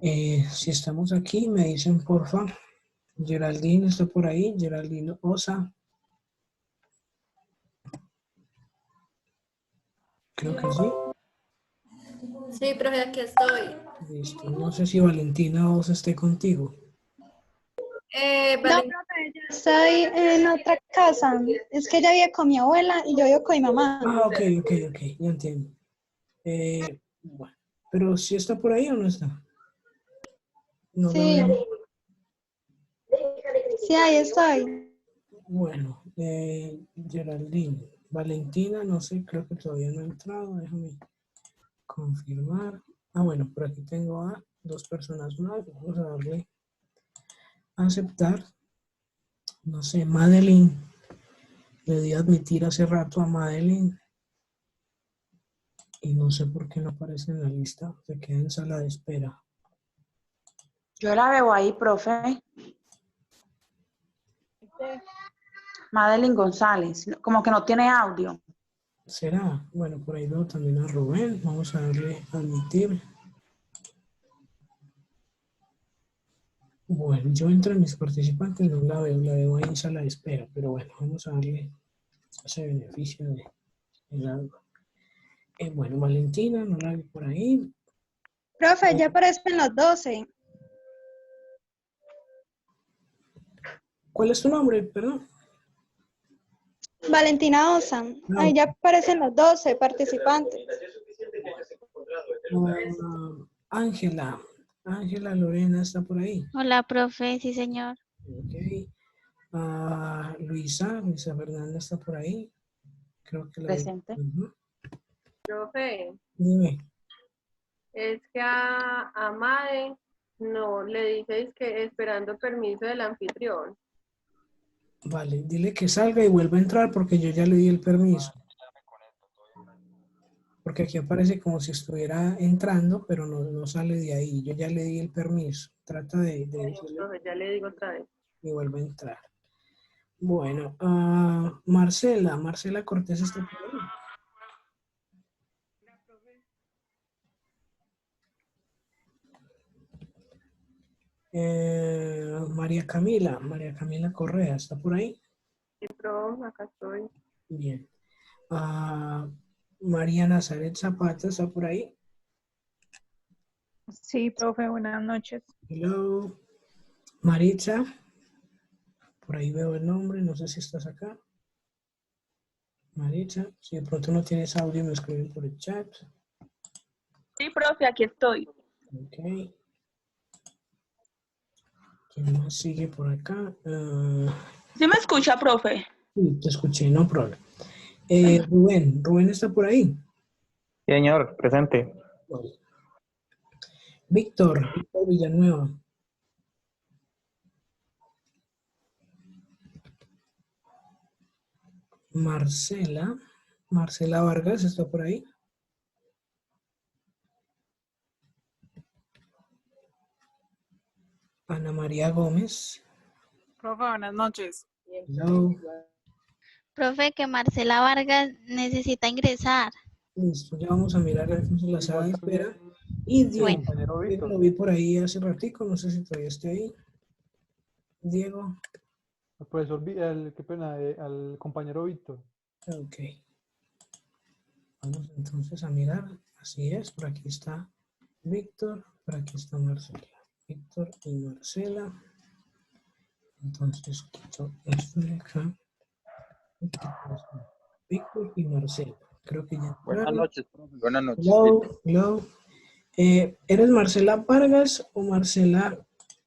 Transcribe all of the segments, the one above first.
Si estamos aquí, me dicen porfa. Geraldine está por ahí, Geraldine Osa. Creo que sí. Sí, profe, aquí estoy. Listo. No sé si Valentina Osa esté contigo. No, Vale. profe, yo estoy en otra casa. Es que ella vive con mi abuela y yo vivo con mi mamá. Ah, ok, ya entiendo. Bueno, pero si está por ahí o no está. No la Sí, veo. sí, ahí estoy. Bueno, Geraldine. Valentina, no sé, creo que todavía no ha entrado. Déjame confirmar. Ah, bueno, por aquí tengo a dos personas más. Vamos a darle a aceptar. No sé, Madeline. Le di a admitir hace rato a Madeline. Y no sé por qué no aparece en la lista. Se queda en sala de espera. Yo la veo ahí, profe. Madeline González, como que no tiene audio. ¿Será? Bueno, por ahí veo también a Rubén. Vamos a darle a admitir. Bueno, yo entre mis participantes no la veo ahí en sala de espera, pero bueno, vamos a darle ese beneficio de algo. Bueno, Valentina, no la vi por ahí. Profe, ya aparecen los 12. ¿Cuál es tu nombre? Perdón. Valentina Osa. No, Ahí ya aparecen los 12 participantes. Ángela. Ángela Lorena está por ahí. Hola, profe, sí, señor. Ok. Luisa Fernanda está por ahí. Creo que la vi. Presente. Profe, Dime. es que a Made no le dices que esperando permiso del anfitrión. Vale, dile que salga y vuelva a entrar porque yo ya le di el permiso. Porque aquí aparece como si estuviera entrando, pero no sale de ahí. Yo ya le di el permiso. Trata de Bueno, decirle profe, ya le digo otra vez. y vuelva a entrar. Bueno, Marcela Cortés está por ahí. María Camila Correa, ¿está por ahí? Sí, profe, acá estoy. Bien. Ah, María Nazaret Zapata, ¿está por ahí? Sí, profe, buenas noches. Hello. Maritza, por ahí veo el nombre, no sé si estás acá. Maritza, si de pronto no tienes audio, me escriben por el chat. Sí, profe, aquí estoy. Ok. ¿Quién más sigue por acá? ¿Sí me escucha, profe? Sí, te escuché, no problema. Rubén está por ahí. Señor, presente. Víctor Villanueva. Marcela Vargas está por ahí. Ana María Gómez. Profe, buenas noches. Hello. Profe, que Marcela Vargas necesita ingresar. Listo, ya vamos a mirar entonces la sala de espera. Y Diego, Compañero Diego Víctor. lo vi por ahí hace ratico, no sé si todavía está ahí. Diego, Al profesor, qué pena, al compañero Víctor. ok. Vamos entonces a mirar, así es, por aquí está Víctor, por aquí está Marcela. Víctor y Marcela. Entonces quito esto de acá. Y quito esto. Víctor y Marcela. Creo que ya Buenas entraron. noches, profe. Buenas noches. Hello. ¿Eres Marcela Vargas o Marcela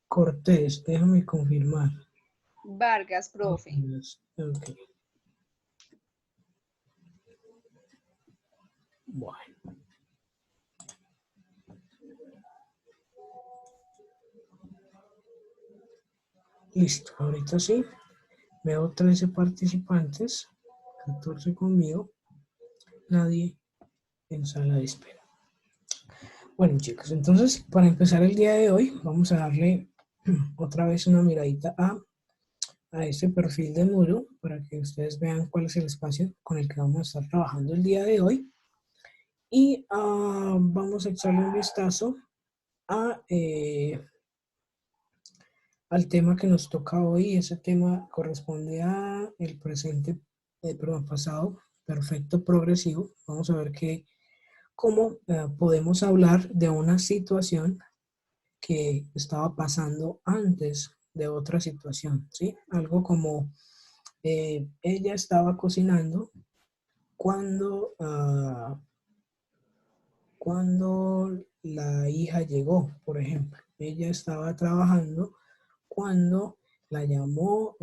Cortés? Déjame confirmar. Vargas, profe. Ok. Bueno. Listo, ahorita sí. Veo 13 participantes, 14 conmigo, nadie en sala de espera. Bueno, chicos, entonces para empezar el día de hoy, vamos a darle otra vez una miradita a este perfil de Moodle para que ustedes vean cuál es el espacio con el que vamos a estar trabajando el día de hoy. Y vamos a echarle un vistazo al tema que nos toca hoy. Ese tema corresponde a el presente, pasado perfecto progresivo. Vamos a ver cómo podemos hablar de una situación que estaba pasando antes de otra situación, ¿sí? Algo como ella estaba cocinando cuando la hija llegó, por ejemplo. Ella estaba trabajando cuando la llamó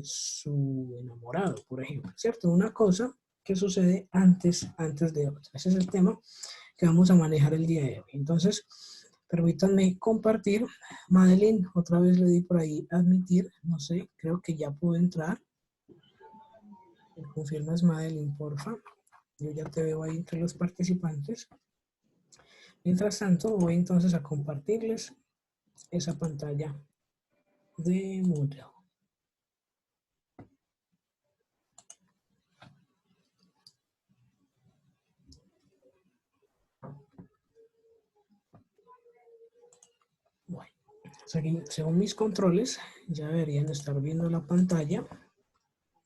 su enamorado, por ejemplo, ¿cierto? Una cosa que sucede antes de otra. Ese es el tema que vamos a manejar el día de hoy. Entonces, permítanme compartir. Madeline, otra vez le di por ahí admitir. No sé, creo que ya puedo entrar. ¿Me confirmas, Madeline, porfa? Yo ya te veo ahí entre los participantes. Mientras tanto, voy entonces a compartirles esa pantalla de Moodle. Bueno, según mis controles, ya deberían estar viendo la pantalla.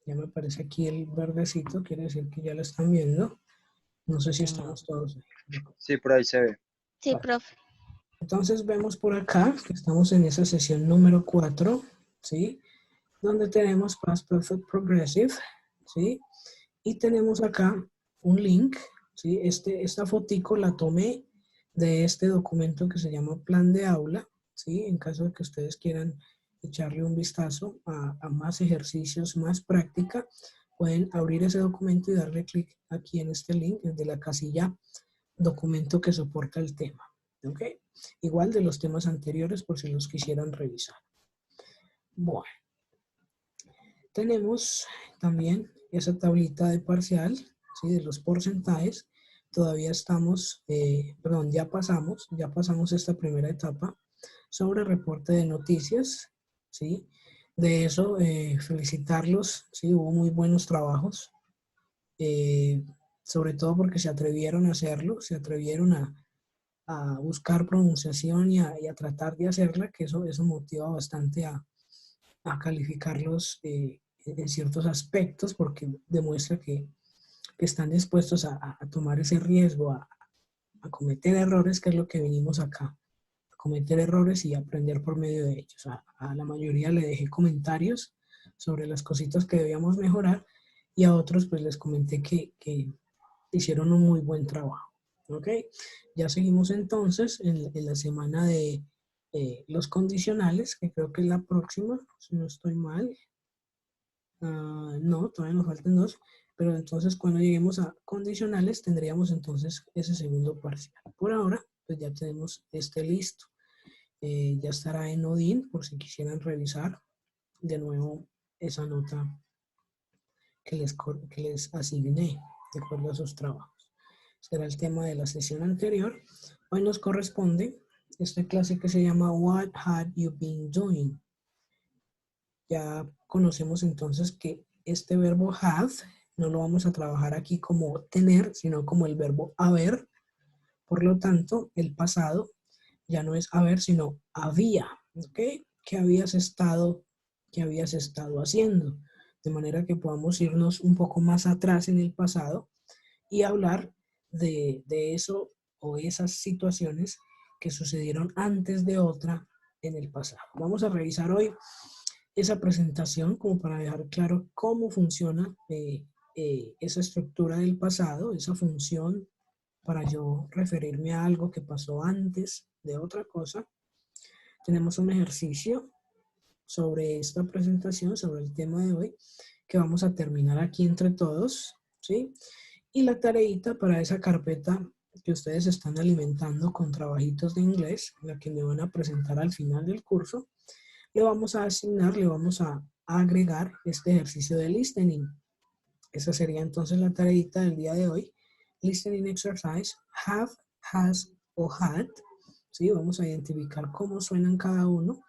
Ya me aparece aquí el verdecito, quiere decir que ya la están viendo. No sé si estamos todos ahí. Sí, por ahí se ve. Sí, Vale. profe. Entonces vemos por acá que estamos en esa sesión número 4, ¿sí? Donde tenemos Past Perfect Progressive, ¿sí? Y tenemos acá un link, ¿sí? Esta fotico la tomé de este documento que se llama Plan de Aula, ¿sí? En caso de que ustedes quieran echarle un vistazo a más ejercicios, más práctica, pueden abrir ese documento y darle clic aquí en este link, de la casilla documento que soporta el tema, ¿ok? Igual de los temas anteriores por si los quisieran revisar. Bueno, tenemos también esa tablita de parcial, ¿sí? De los porcentajes. Todavía estamos, ya pasamos esta primera etapa sobre reporte de noticias, ¿sí? De eso, felicitarlos, ¿sí? Hubo muy buenos trabajos, sobre todo porque se atrevieron a hacerlo, se atrevieron a buscar pronunciación y a tratar de hacerla, que eso motiva bastante a calificarlos en ciertos aspectos, porque demuestra que están dispuestos a tomar ese riesgo, a cometer errores, que es lo que venimos acá, a cometer errores y aprender por medio de ellos. A la mayoría le dejé comentarios sobre las cositas que debíamos mejorar y a otros pues les comenté que hicieron un muy buen trabajo. ¿Ok? Ya seguimos entonces en la semana de los condicionales, que creo que es la próxima, si no estoy mal. No, todavía nos faltan 2, pero entonces cuando lleguemos a condicionales tendríamos entonces ese segundo parcial. Por ahora, pues ya tenemos este listo. Ya estará en Odin por si quisieran revisar de nuevo esa nota que les asigné de acuerdo a sus trabajos. Será el tema de la sesión anterior. Hoy nos corresponde esta clase que se llama What Have You Been Doing? Ya conocemos entonces que este verbo have no lo vamos a trabajar aquí como tener, sino como el verbo haber. Por lo tanto, el pasado ya no es haber, sino había. ¿Ok? ¿Qué habías estado haciendo? De manera que podamos irnos un poco más atrás en el pasado y hablar de eso o esas situaciones que sucedieron antes de otra en el pasado. Vamos a revisar hoy esa presentación como para dejar claro cómo funciona esa estructura del pasado, esa función para yo referirme a algo que pasó antes de otra cosa. Tenemos un ejercicio sobre esta presentación, sobre el tema de hoy, que vamos a terminar aquí entre todos, ¿sí? Y la tareita para esa carpeta que ustedes están alimentando con trabajitos de inglés, la que me van a presentar al final del curso, le vamos a asignar, le vamos a agregar este ejercicio de listening. Esa sería entonces la tareita del día de hoy. Listening exercise, have, has o had. ¿Sí? Vamos a identificar cómo suenan cada uno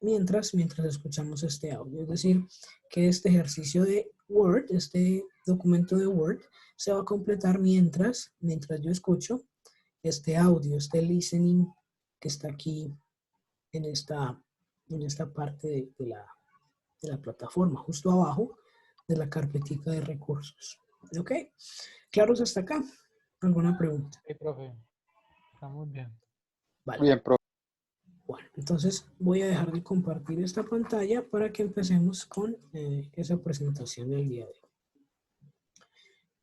mientras escuchamos este audio. Es decir, que este ejercicio de Word, este documento de Word, se va a completar mientras yo escucho este audio, este listening que está aquí en esta parte de la plataforma, justo abajo de la carpetica de recursos. ¿Ok? ¿Claros hasta acá? ¿Alguna pregunta? Sí, profe. Está muy bien. Vale. Muy bien, profe. Bueno, entonces voy a dejar de compartir esta pantalla para que empecemos con esa presentación del día de hoy.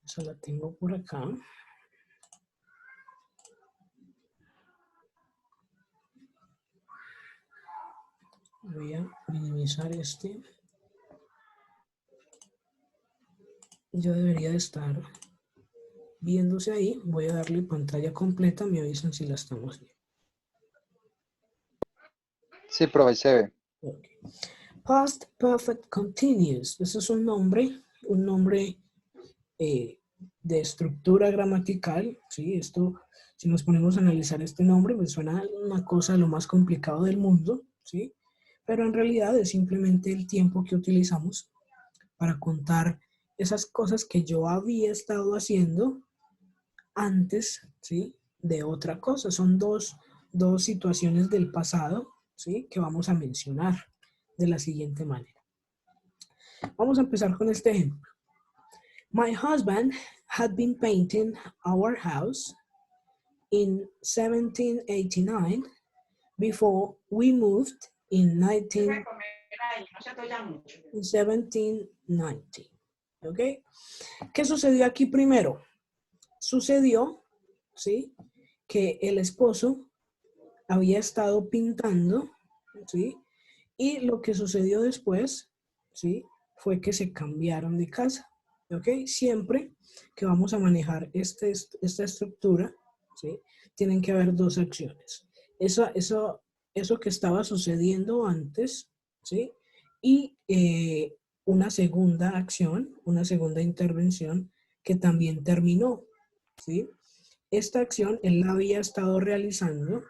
Esa la tengo por acá. Voy a minimizar este. Ya debería de estar viéndose ahí. Voy a darle pantalla completa. Me avisan si la estamos viendo. Sí, profe, se ve. Okay. Past Perfect Continuous. Ese es un nombre de estructura gramatical. ¿Sí? Esto, si nos ponemos a analizar este nombre, pues suena una cosa de lo más complicado del mundo, ¿sí? Pero en realidad es simplemente el tiempo que utilizamos para contar esas cosas que yo había estado haciendo antes, ¿sí? De otra cosa. Son dos situaciones del pasado, ¿sí? Que vamos a mencionar de la siguiente manera. Vamos a empezar con este ejemplo. My husband had been painting our house in 1789 before we moved in 1790. ¿Ok? ¿Qué sucedió aquí primero? Sucedió, ¿sí? Que el esposo había estado pintando, ¿sí? Y lo que sucedió después, ¿sí? Fue que se cambiaron de casa, ¿ok? Siempre que vamos a manejar esta estructura, ¿sí? Tienen que haber dos acciones. Eso que estaba sucediendo antes, ¿sí? Y una segunda acción, una segunda intervención que también terminó, ¿sí? Esta acción él la había estado realizando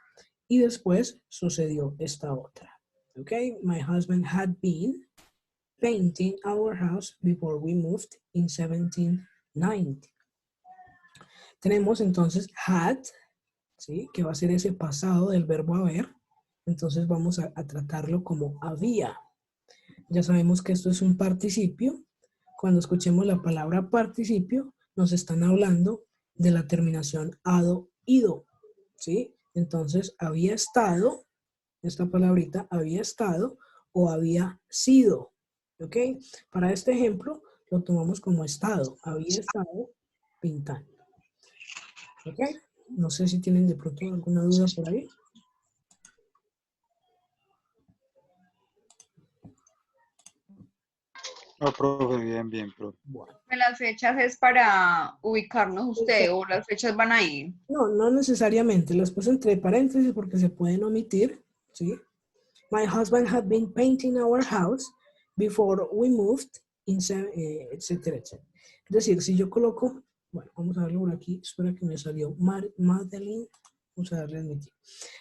y después sucedió esta otra. Okay, my husband had been painting our house before we moved in 1790. Tenemos entonces had, ¿sí? Que va a ser ese pasado del verbo haber. Entonces vamos a tratarlo como había. Ya sabemos que esto es un participio. Cuando escuchemos la palabra participio, nos están hablando de la terminación ado, ido, ¿sí? Entonces, había estado, esta palabrita, había estado o había sido, ¿ok? Para este ejemplo, lo tomamos como estado. Había estado pintando, ¿ok? No sé si tienen de pronto alguna duda por ahí. No, profe, bien, bien, profe. Bueno. Las fechas es para ubicarnos usted o las fechas van a ir. No, no necesariamente. Las puse entre paréntesis porque se pueden omitir, ¿sí? My husband had been painting our house before we moved, etcétera, etcétera. Es decir, si yo coloco, bueno, vamos a darle por aquí, espera que me salió Madeline, vamos a darle admitir.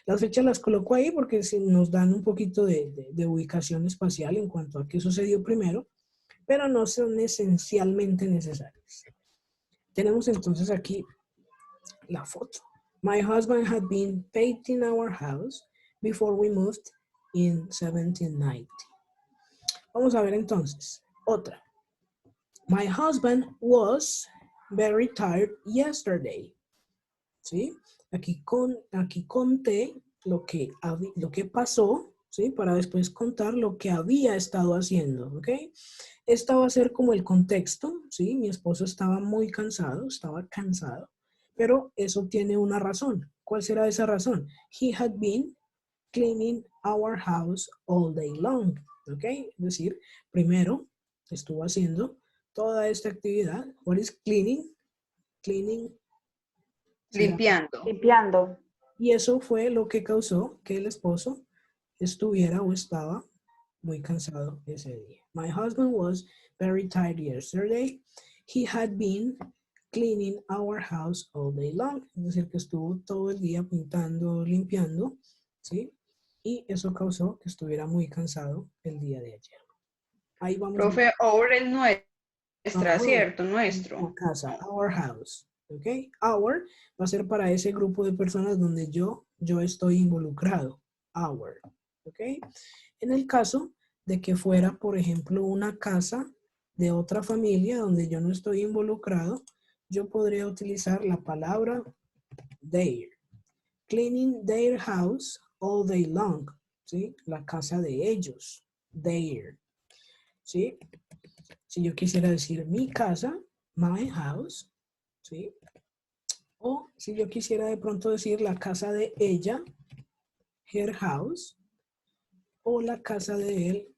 Las fechas las coloco ahí porque nos dan un poquito de ubicación espacial en cuanto a qué sucedió primero, pero no son esencialmente necesarias. Tenemos entonces aquí la foto. My husband had been painting our house before we moved in 1790. Vamos a ver entonces. Otra. My husband was very tired yesterday. ¿Sí? Aquí conté lo que pasó, ¿sí? Para después contar lo que había estado haciendo, ¿ok? Esta va a ser como el contexto, ¿sí? Mi esposo estaba muy cansado, pero eso tiene una razón. ¿Cuál será esa razón? He had been cleaning our house all day long, ¿ok? Es decir, primero estuvo haciendo toda esta actividad. What is cleaning? Cleaning. Limpiando. Limpiando. Y eso fue lo que causó que el esposo estuviera o estaba muy cansado ese día. My husband was very tired yesterday. He had been cleaning our house all day long. Es decir, que estuvo todo el día pintando, limpiando, ¿sí? Y eso causó que estuviera muy cansado el día de ayer. Ahí vamos. Profe, over es nuestra, ¿cierto? Nuestro. Casa, our house. ¿ok? Our va a ser para ese grupo de personas donde yo estoy involucrado. Our, ¿ok? En el caso de que fuera, por ejemplo, una casa de otra familia donde yo no estoy involucrado, yo podría utilizar la palabra their. Cleaning their house all day long, ¿sí? La casa de ellos, their, ¿sí? Si yo quisiera decir mi casa, my house, ¿sí? O si yo quisiera de pronto decir la casa de ella, her house, o la casa de él,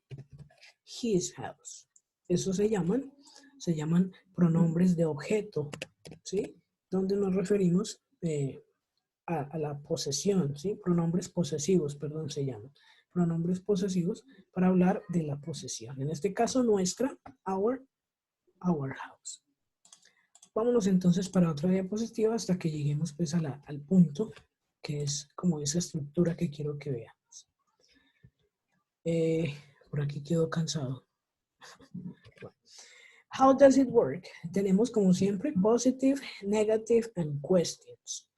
his house. Eso se llaman pronombres de objeto, ¿sí? Donde nos referimos a la posesión, ¿sí? Pronombres posesivos, perdón, se llaman. Pronombres posesivos para hablar de la posesión. En este caso, nuestra, our house. Vámonos entonces para otra diapositiva hasta que lleguemos pues al punto que es como esa estructura que quiero que veamos. Por aquí quedo cansado. Bueno. How does it work? Tenemos como siempre positive, negative, and questions.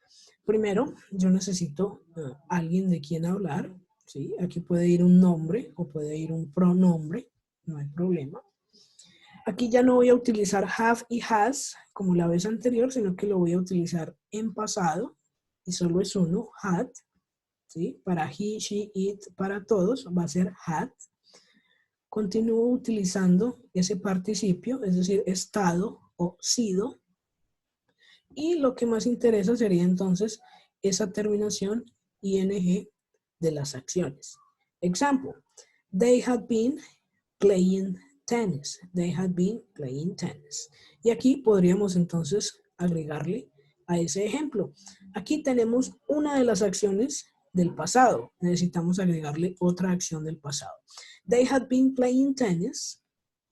Primero, yo necesito alguien de quien hablar, ¿sí? Aquí puede ir un nombre o puede ir un pronombre, no hay problema. Aquí ya no voy a utilizar have y has como la vez anterior, sino que lo voy a utilizar en pasado y solo es uno, had, ¿sí? Para he, she, it, para todos va a ser had. Continúo utilizando ese participio, es decir, estado o sido. Y lo que más interesa sería entonces esa terminación ing de las acciones. Example, they had been playing tennis. They had been playing tennis. Y aquí podríamos entonces agregarle a ese ejemplo. Aquí tenemos una de las acciones del pasado. Necesitamos agregarle otra acción del pasado. They had been playing tennis.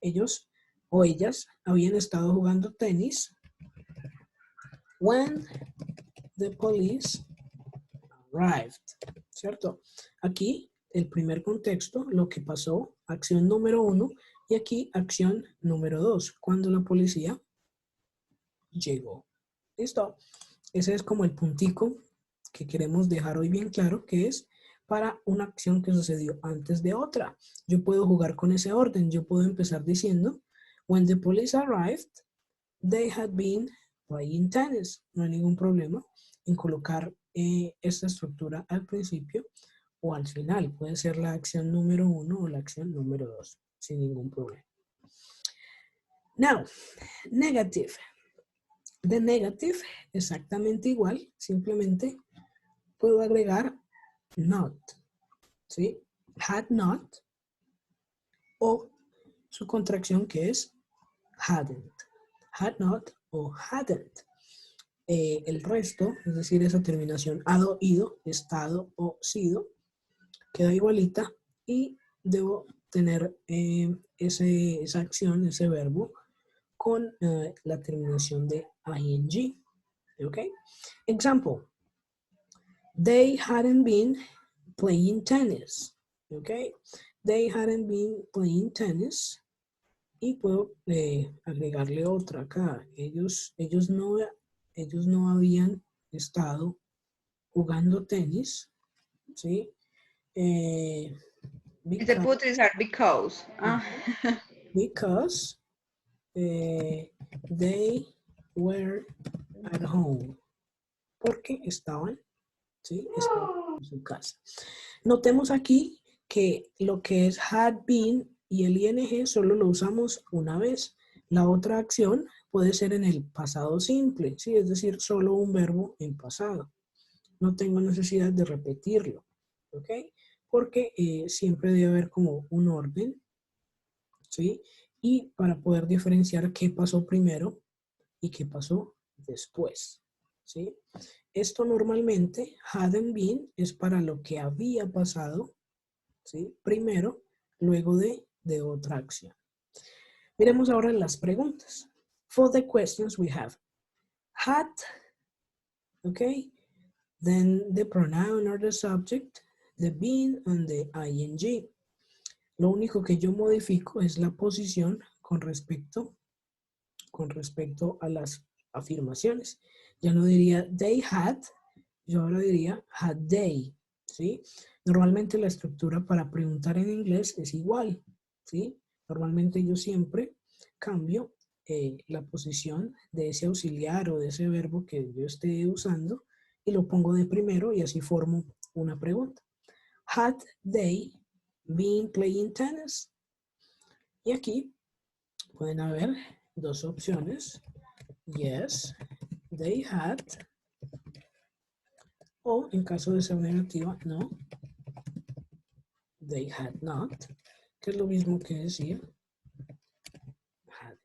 Ellos o ellas habían estado jugando tenis. When the police arrived, ¿cierto? Aquí, el primer contexto, lo que pasó, acción número 1, y aquí, acción número 2, cuando la policía llegó. ¿Listo? Ese es como el puntico que queremos dejar hoy bien claro, que es para una acción que sucedió antes de otra. Yo puedo jugar con ese orden. Yo puedo empezar diciendo, when the police arrived, they had been playing tennis. No hay ningún problema en colocar esta estructura al principio o al final. Puede ser la acción número 1 o la acción número 2, sin ningún problema. Now, negative. The negative, exactamente igual, simplemente puedo agregar not, ¿sí? Had not, o su contracción que es hadn't. Had not o hadn't. El resto, es decir, esa terminación hado, ido, estado o sido, queda igualita y debo tener esa acción, ese verbo, con la terminación de ing. ¿Ok? Example. They hadn't been playing tennis. ¿Ok? They hadn't been playing tennis. Y puedo agregarle otra acá. Ellos no habían estado jugando tenis, ¿sí? Se puede utilizar because. Because they were at home. Porque estaban, ¿sí? Estaban en su casa. Notemos aquí que lo que es had been y el ing solo lo usamos una vez. La otra acción puede ser en el pasado simple, ¿sí? Es decir, solo un verbo en pasado. No tengo necesidad de repetirlo, ¿ok? Porque siempre debe haber como un orden, ¿sí? Y para poder diferenciar qué pasó primero y qué pasó después, ¿sí? Esto normalmente, hadn't been, es para lo que había pasado, ¿sí? Primero, luego de otra acción. Miremos ahora las preguntas. For the questions we have had, okay? Then the pronoun or the subject, the been and the ing. Lo único que yo modifico es la posición con respecto a las afirmaciones. Ya no diría they had, yo ahora diría had they, ¿sí? Normalmente la estructura para preguntar en inglés es igual, ¿sí? Normalmente yo siempre cambio la posición de ese auxiliar o de ese verbo que yo esté usando y lo pongo de primero y así formo una pregunta. Had they been playing tennis? Y aquí pueden haber dos opciones. Yes, they had. O en caso de ser negativa, no, they had not. Que es lo mismo que decía had.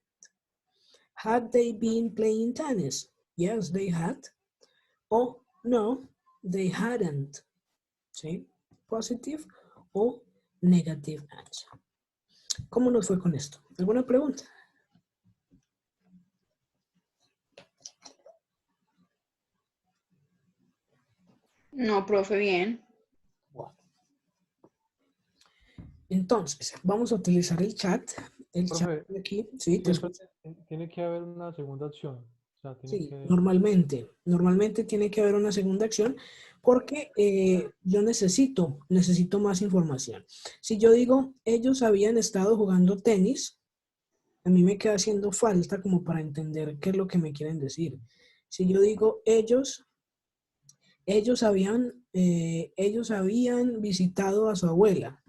Had they been playing tennis? Yes, they had. O no, they hadn't. ¿Sí? Positive o negative answer. ¿Cómo nos fue con esto? ¿Alguna pregunta? No, profe, bien. Bueno. Entonces, vamos a utilizar el chat. El Profe, chat de aquí, sí, te siempre escucho. tiene que haber una segunda opción. O sea, tiene Sí, que... normalmente tiene que haber una segunda acción porque yo necesito más información. Si yo digo, ellos habían estado jugando tenis, a mí me queda haciendo falta como para entender qué es lo que me quieren decir. Si yo digo, ellos habían visitado a su abuela,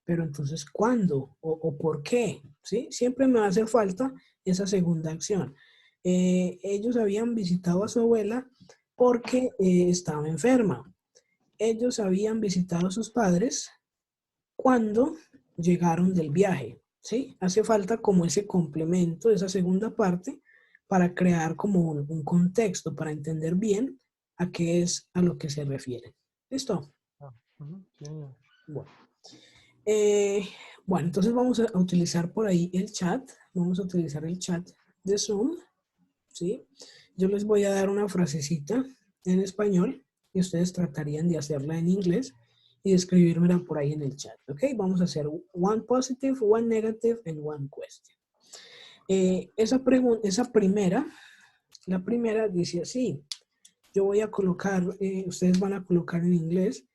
pero entonces, ¿cuándo? ¿O por qué? ¿Sí? Siempre me va a hacer falta esa segunda acción. Ellos habían visitado a su abuela porque estaba enferma. Ellos habían visitado a sus padres cuando llegaron del viaje. ¿Sí? Hace falta como ese complemento, esa segunda parte, para crear como un contexto, para entender bien a qué es a lo que se refiere. ¿Listo? Sí, señor. Bueno. Bueno, entonces vamos a utilizar por ahí el chat. Vamos a utilizar el chat de Zoom. ¿Sí? Yo les voy a dar una frasecita en español y ustedes tratarían de hacerla en inglés y de escribírmela por ahí en el chat. ¿Ok? Vamos a hacer one positive, one negative, and one question. La primera dice así. Yo voy a colocar, ustedes van a colocar en inglés.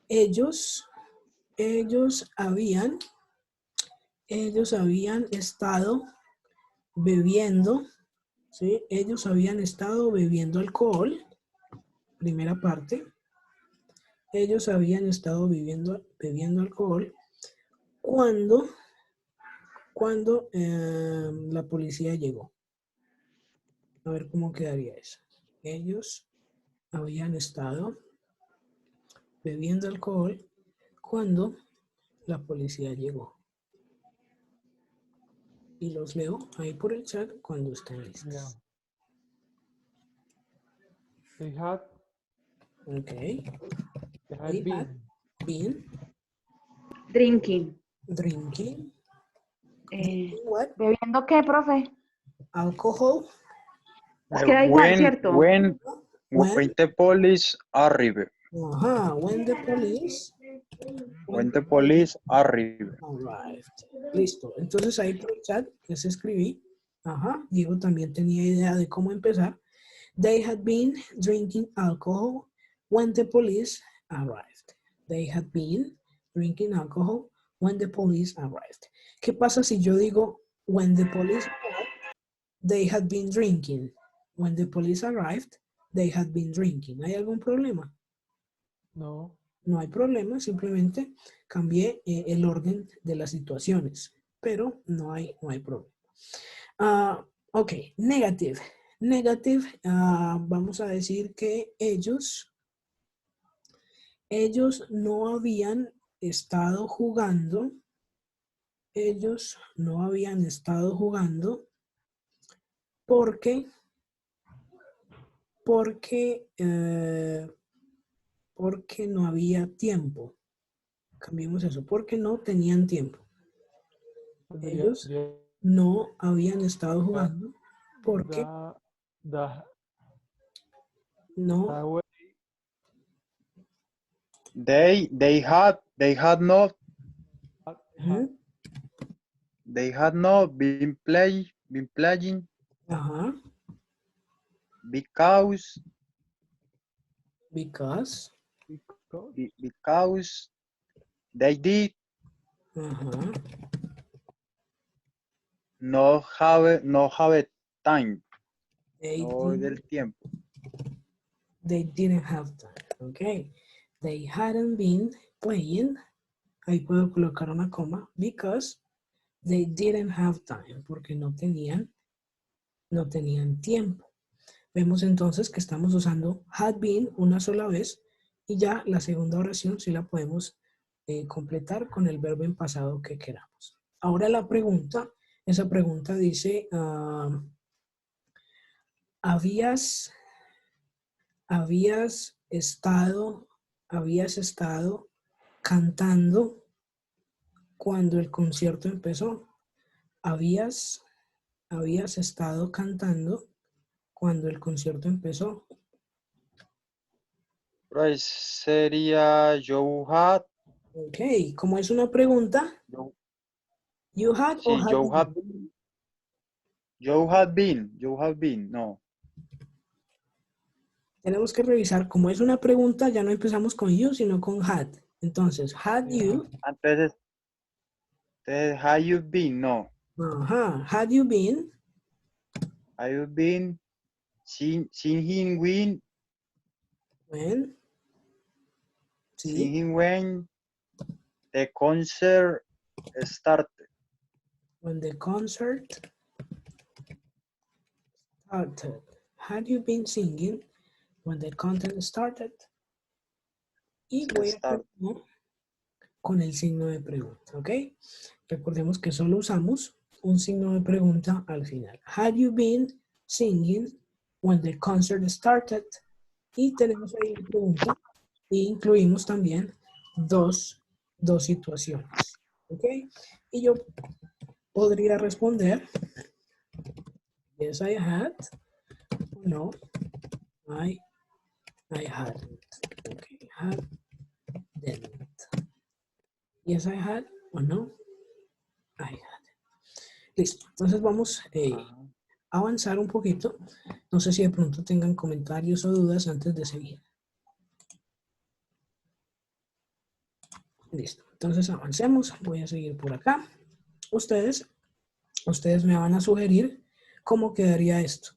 Ellos habían estado bebiendo, ¿sí? Ellos habían estado bebiendo alcohol, primera parte. Ellos habían estado bebiendo alcohol cuando la policía llegó. A ver cómo quedaría eso. Ellos habían estado bebiendo alcohol cuando la policía llegó. Y los leo ahí por el chat cuando estén listos. Yeah. They had. Okay. They had been Drinking. Drinking. What? ¿Bebiendo qué, profe? Alcohol. Es que da igual, ¿cierto? When the police arrive. Ajá, when the police Arrive. arrived. Listo. Entonces ahí por el chat les escribí. Ajá, Diego también tenía idea de cómo empezar. They had been drinking alcohol when the police arrived. They had been drinking alcohol when the police arrived. ¿Qué pasa si yo digo when the police arrived, they had been drinking? When the police arrived, they had been drinking. ¿Hay algún problema? No. No hay problema, simplemente cambié el orden de las situaciones, pero no hay problema. Ok, negative. Negative, vamos a decir que ellos no habían estado jugando. Ellos no habían estado jugando porque no había tiempo. Cambiemos eso, porque no tenían tiempo. Ellos no habían estado jugando porque no. They had not. They had not been playing Ajá. Because Because. because they did Ajá. not have time. They No did- del tiempo. They didn't have time. Okay. They hadn't been playing. Ahí puedo colocar una coma. Because they didn't have time. Porque no tenían tiempo. Vemos entonces que estamos usando had been una sola vez y ya la segunda oración sí la podemos completar con el verbo en pasado que queramos. Ahora la pregunta, esa pregunta dice, ¿habías estado cantando cuando el concierto empezó? ¿Habías estado cantando cuando el concierto empezó? Pues sería you had. Ok, como es una pregunta, you had o Sí, had you you? have been. You have been. No. Tenemos que revisar, como es una pregunta, ya no empezamos con you, sino con had. Entonces, had you, Entonces, have you been? No. ajá, had you been, Have you been singing when? when, sí, Singing when the concert started. when the concert started. Had you been singing when the concert started? Y voy a terminar con el signo de pregunta, ¿ok? Recordemos que solo usamos un signo de pregunta al final. Had you been singing when the concert started? Y tenemos ahí una pregunta e incluimos también dos situaciones, ¿ok? Y yo podría responder yes, I had, o no, I hadn't, okay, had, didn't. Yes, I had, o no, I had. Listo, entonces vamos a avanzar un poquito. No sé si de pronto tengan comentarios o dudas antes de seguir. Listo, entonces avancemos. Voy a seguir por acá. Ustedes me van a sugerir cómo quedaría esto.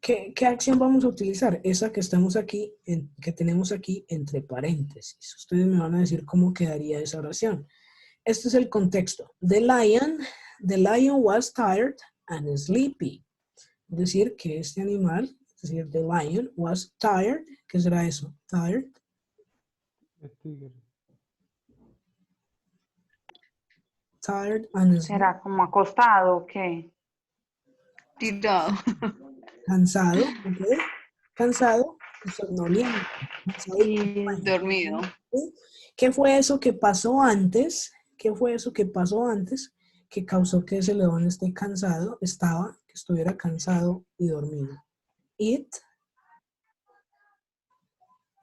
¿Qué acción vamos a utilizar? Esa que estamos aquí, que tenemos aquí entre paréntesis. Ustedes me van a decir cómo quedaría esa oración. Este es el contexto. The lion was tired and sleepy. Es decir, que este animal, es decir, the lion was tired. ¿Qué será eso? Tired. Tired and sleepy. ¿Será como acostado o qué? Tirado. Cansado, ¿ok? Cansado y somnoliento. Y dormido. ¿Qué fue eso que pasó antes? ¿Qué fue eso que pasó antes que causó que ese león esté cansado? Que estuviera cansado y dormido. It.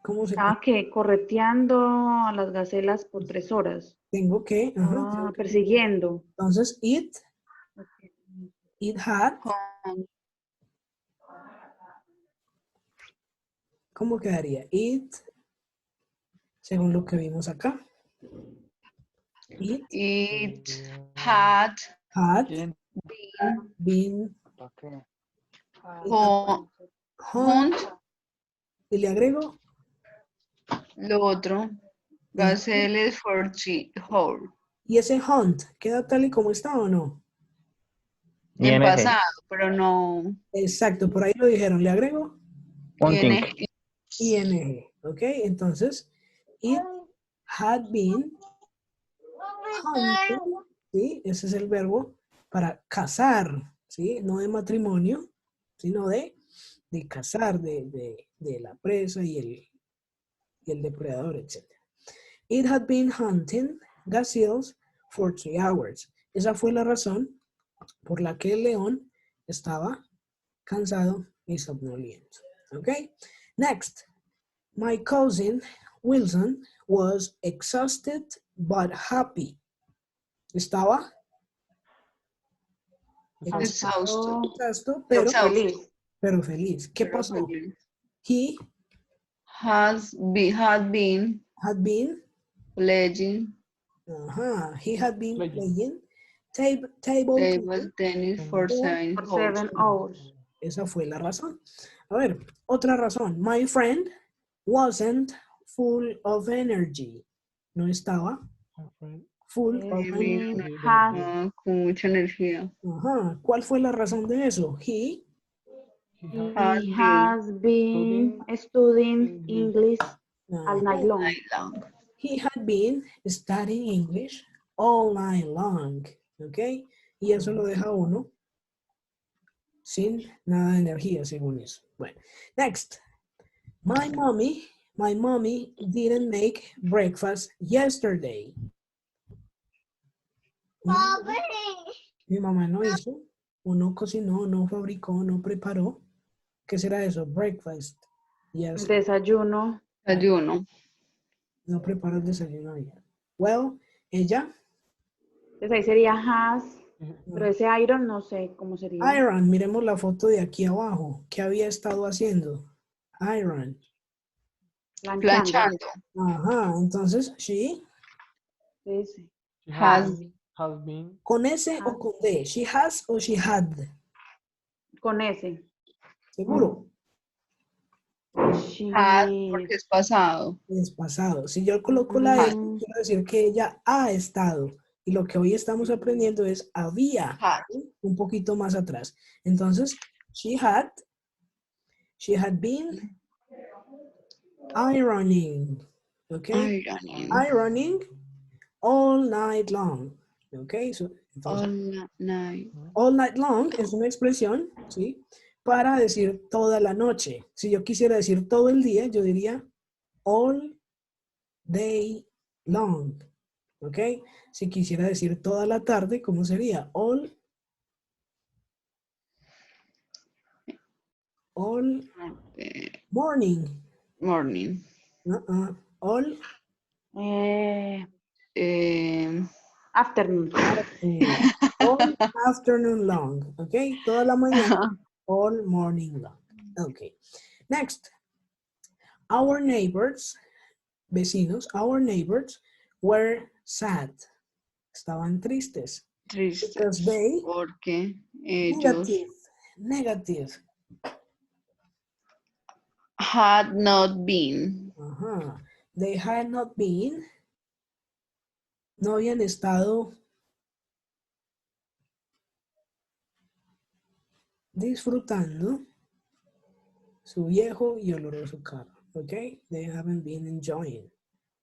¿Cómo se llama? Que correteando a las gacelas por 3 horas. Tengo que. Persiguiendo. Entonces, it had. ¿Cómo quedaría? It, según lo que vimos acá. It had been hunt. Y le agrego Lo otro. Gazelles for 3 hours. ¿Y ese hunt queda tal y como está o no? En pasado, pero no. Exacto, por ahí lo dijeron. Le agrego ing. ¿Ok? Entonces, it had been hunted. ¿Sí? Ese es el verbo para cazar. ¿Sí? No de matrimonio, sino de cazar, de la presa y el depredador, etc. It had been hunting gazelles for 3 hours. Esa fue la razón por la que el león estaba cansado y somnoliento. Okay? Next. My cousin Wilson was exhausted but happy. Estaba Exhausto. Exhausto, Exhausto. pero feliz. ¿Qué Pero pasó? feliz. He Had been had been, playing he had been Playing. playing table table tennis for 7 For hours. 7 hours. Esa fue la razón. A ver, otra razón. My friend wasn't full of energy. No estaba My friend. full of He energy. Had, con mucha energía. Ajá. ¿Cuál fue la razón de eso? He he had has been studying English all night long. Night long. He had been studying English all night long. ¿Ok? Y eso lo deja uno sin nada de energía, según eso. Bueno, next. My mommy didn't make breakfast yesterday. Mi mamá no hizo, o no cocinó, no fabricó, no preparó. ¿Qué será eso? Breakfast. Yes. Desayuno. Ayuno. No preparó el desayuno ayer. Well, ella. Entonces ahí sería has. Pero ese iron no sé cómo sería. Iron, miremos la foto de aquí abajo. ¿Qué había estado haciendo? Iron. Planchando. Ajá, entonces, she. Ese. She Has has been. ¿Con S o con D? She has o she had. Con ese. ¿Seguro? She had porque es pasado. Es pasado. Si yo coloco la S, had. quiero decir que ella ha estado. Y lo que hoy estamos aprendiendo es había. Had. Un poquito más atrás. Entonces, she had been ironing. Okay? Ironing all night long. Okay? So, entonces, all night long es una expresión, ¿sí? Para decir toda la noche. Si yo quisiera decir todo el día, yo diría all day long. ¿Ok? Si quisiera decir toda la tarde, ¿cómo sería? All morning. Morning. All Afternoon. All afternoon long. ¿Ok? Toda la mañana. All morning long. Okay. Next. Our neighbors, vecinos, our neighbors were sad. Estaban tristes. Tristes. Because they, porque ellos negative. had not been. They had not been. No habían estado disfrutando su viejo y oloroso carro. Okay? They haven't been enjoying.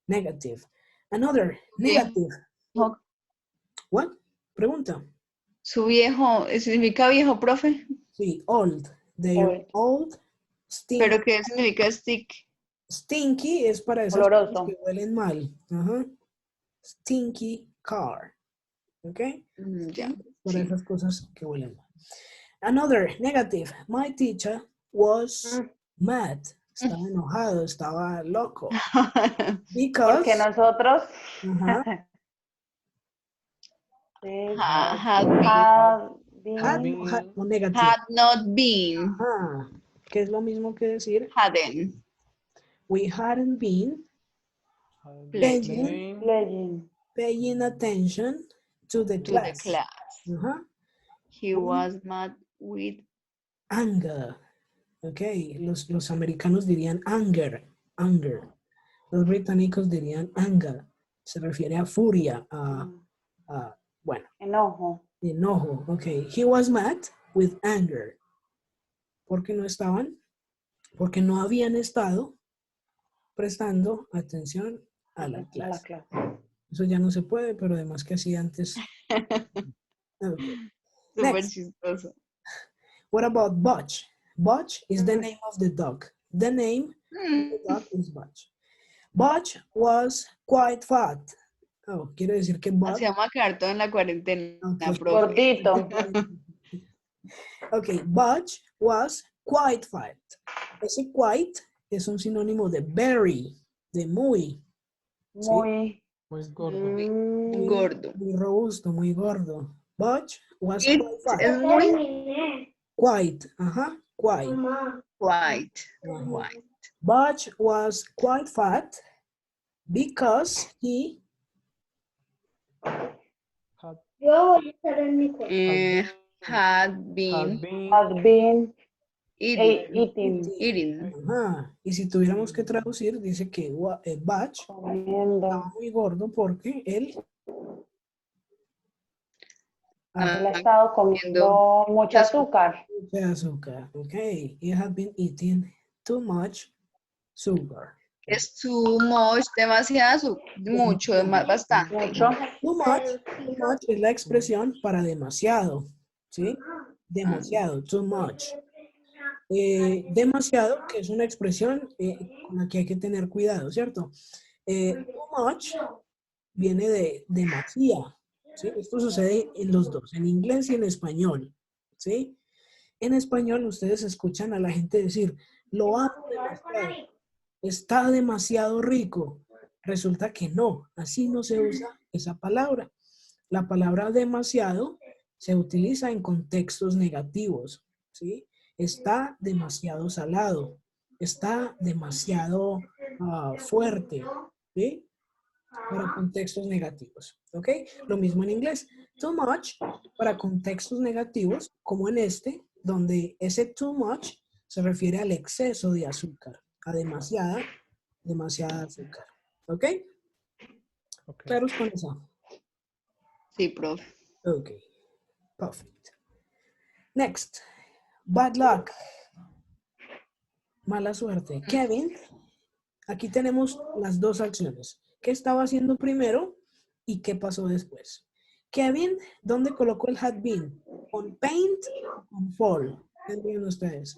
Negative. Another negative. What? Pregunta. Su viejo, ¿significa viejo, profe? Sí, old. They're old. Stinky. ¿Pero qué significa stick? Stinky es para esas cosas que huelen mal. Stinky car. ¿Ok? Ya. Para esas cosas que huelen mal. Another negative. My teacher was mad. Estaba enojado, estaba loco. Because, porque nosotros had not been. Que es lo mismo que decir Hadn't. We hadn't been paying attention to the class. He was mad with anger. Okay, los americanos dirían anger. Los británicos dirían anger. Se refiere a furia, bueno. Enojo. Okay, he was mad with anger. ¿Por qué no estaban? Porque no habían estado prestando atención a la clase. Eso ya no se puede, pero además que hacía antes. Okay. Súper chistoso. What about Butch? Butch is the name of the dog. The name of the dog is Butch. Butch was quite fat. Oh, quiere decir que Butch... Se llama quedar todo en la cuarentena. Gordito. Ok, Butch was quite fat. Ese quite es un sinónimo de very, de muy. Muy Muy gordo. Muy gordo. Muy robusto, muy gordo. Butch was It quite fat. es muy Quite, ajá, quite. white. Ajá. White. Butch was quite fat because he Had been Has been eating. eating. Ajá. Y si tuviéramos que traducir, dice que Butch Comiendo. estaba muy gordo porque él Él ha estado comiendo mucho azúcar. mucha azúcar. Ok. He had been eating too much sugar. Es too much, demasiado, mucho, bastante. Mucho. Too much es la expresión para demasiado. ¿Sí? Demasiado. Too much. Demasiado, que es una expresión con la que hay que tener cuidado, ¿cierto? Too much viene de demasiado, ¿sí? Esto sucede en los dos, en inglés y en español, ¿sí? En español ustedes escuchan a la gente decir, lo amo demasiado, está demasiado rico. Resulta que no, así no se usa esa palabra. La palabra demasiado se utiliza en contextos negativos, ¿sí? Está demasiado salado, está demasiado fuerte, ¿sí? Para contextos negativos, ¿ok? Lo mismo en inglés. Too much para contextos negativos, como en este, donde ese too much se refiere al exceso de azúcar, a demasiada azúcar, ¿ok? ¿Claros con eso? Sí, profe. Ok, perfect. Next, bad luck. Mala suerte. Kevin, aquí tenemos las dos acciones. ¿Qué estaba haciendo primero y qué pasó después? Kevin, ¿dónde colocó el had been? ¿Con paint o con fall? ¿Qué entienden ustedes?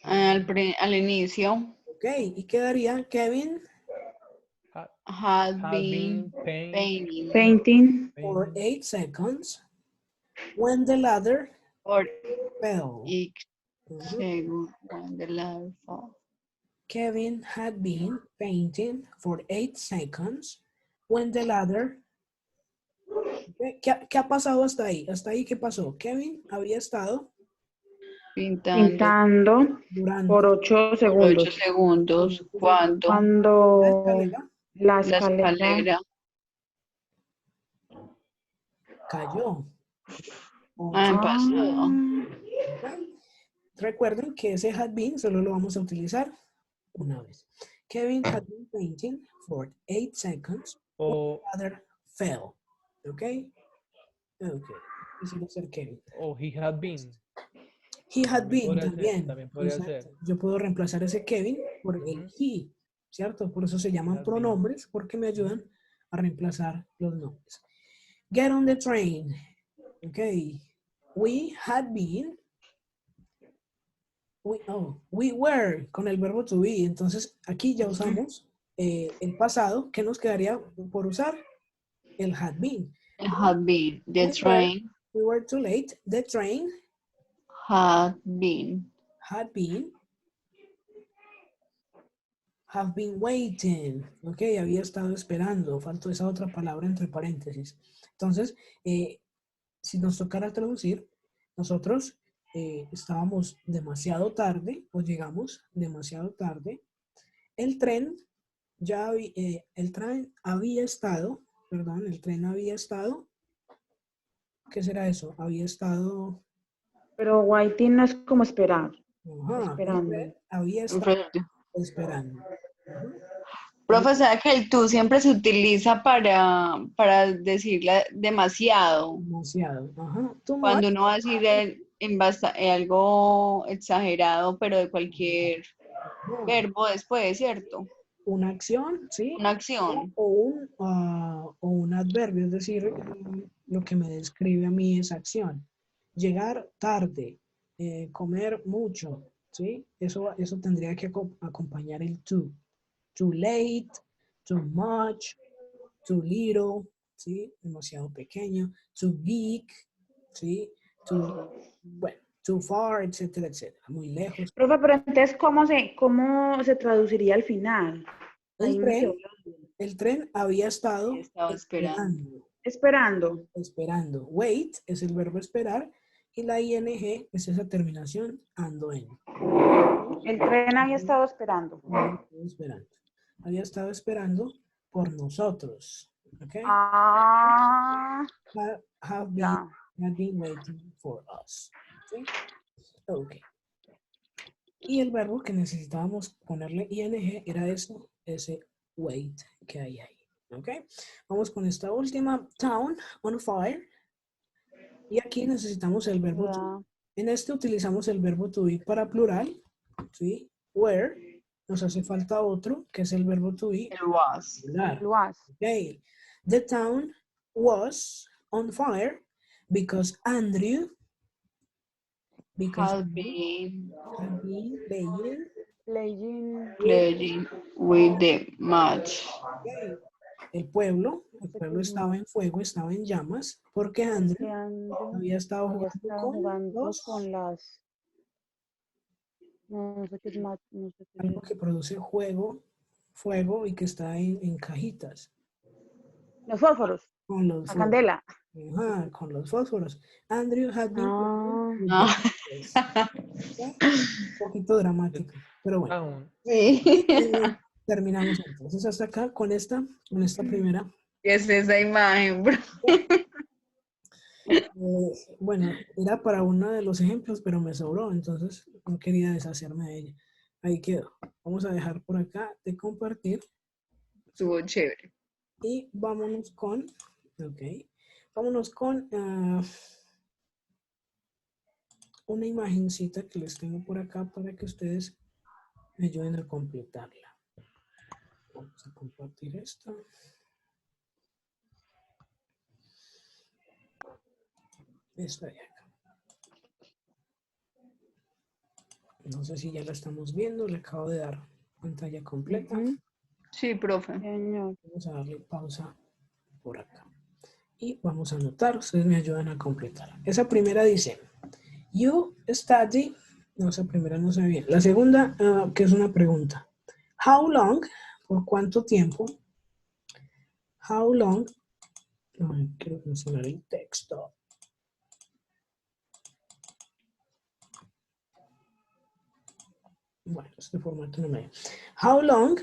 Al inicio. Ok, ¿y qué daría Kevin? Had been painting. Painting. For 8 seconds. When the ladder Or fell. when the ladder fall. Kevin had been painting for 8 seconds when the ladder... ¿Qué ha pasado hasta ahí? ¿Hasta ahí qué pasó? Kevin había estado Pintando por 8 segundos. 8 segundos. ¿Cuándo? Cuando la La escalera escalera cayó. en pasado. Recuerden que ese had been solo lo vamos a utilizar una vez. Kevin had been painting for 8 seconds when the ladder fell. ¿Ok? Ok. Quisiera ser Kevin. O he had been. He had been podría ser, también. también podría Exacto. ser. Yo puedo reemplazar ese Kevin por el he, ¿cierto? Por eso se llaman pronombres, porque me ayudan a reemplazar los nombres. Get on the train. Ok. We had been. We were con el verbo to be. Entonces aquí ya usamos el pasado. ¿Qué nos quedaría por usar? El had been. It had been. The train We were too late. The train had been. Have been waiting. Ok, había estado esperando. Faltó esa otra palabra entre paréntesis. Entonces, si nos tocara traducir, nosotros estábamos demasiado tarde o llegamos demasiado tarde. El tren había estado, perdón, el tren había estado. ¿Qué será eso? Había estado... Pero waiting no es como esperar. Ajá, Esperando. había estado esperando. Profe, o sea que el tú siempre se utiliza para decirle demasiado. Demasiado. Ajá. Too Cuando much. uno va a decir algo exagerado, pero de cualquier verbo después, ¿cierto? Una acción, ¿sí? Una acción. O un adverbio, es decir, lo que me describe a mí esa acción. Llegar tarde, comer mucho, ¿sí? Eso tendría que acompañar el to. Too late, too much, too little, ¿sí? Demasiado pequeño, too big, ¿sí? Too far, etcétera, etcétera. Muy lejos. Profe, pero entonces, ¿cómo se traduciría al final? el tren había estado Estaba esperando. Esperando. Wait es el verbo esperar y la ing es esa terminación ando en. El tren había estado esperando. Había estado esperando por nosotros. ¿Ok? Ah, Have ya. been waiting for us. ¿Sí? Ok. Y el verbo que necesitábamos ponerle ing era eso, ese wait que hay ahí. ¿Ok? Vamos con esta última. Town on fire. Y aquí necesitamos el verbo to Ya. be. En este utilizamos el verbo to be para plural. ¿Sí? Where. Nos hace falta otro, que es el verbo to be. El was. Plural. Was. Okay. The town was on fire because Andrew Had been had been playing with the match. Okay. El pueblo estaba en fuego, estaba en llamas, porque Andrew había estado jugando con las... No sé qué es más. No sé qué algo que produce fuego y que está en cajitas. Los fósforos. Con los La candela. Ajá, con los fósforos. Andrew had been playing with Ah. the fósforos. ¿Okay? Un poquito dramático, pero bueno. Sí. Terminamos entonces hasta acá con esta primera. ¿Qué es esa imagen, bro? Bueno, era para uno de los ejemplos, pero me sobró, entonces no quería deshacerme de ella. Ahí quedó. Vamos a dejar por acá de compartir. Estuvo chévere. Y vámonos con, vámonos con una imagencita que les tengo por acá para que ustedes me ayuden a completarla. Vamos a compartir esto. Esta de acá. No sé si ya la estamos viendo, le acabo de dar pantalla completa. Sí, profe. Vamos a darle pausa por acá. Y vamos a anotar, ustedes me ayudan a completar. Esa primera dice, you study, no, esa primera no se ve bien. La segunda, que es una pregunta. How long, por cuánto tiempo, how long, quiero mencionar el texto. Bueno, este formato no me... How long,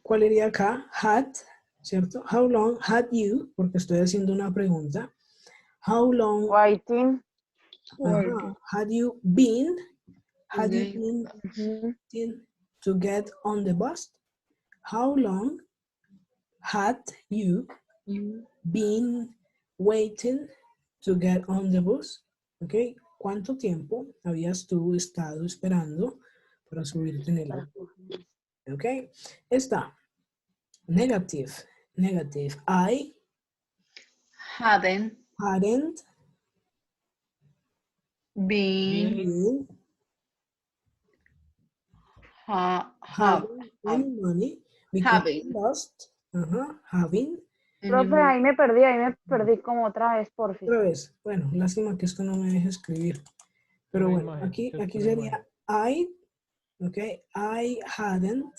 ¿cuál iría acá? Had, ¿cierto? How long had you, porque estoy haciendo una pregunta. How long... Waiting. Had you been to get on the bus? How long had you been waiting to get on the bus? Okay. ¿Cuánto tiempo habías tú estado esperando para subirte en el auto? Ok. Está. Negative. I Hadn't been having any money because I lost. Having. Profe, ahí me perdí como otra vez, por fin. Otra vez. Bueno, lástima que esto no me deja escribir. Pero bueno, aquí sería I, ok, I hadn't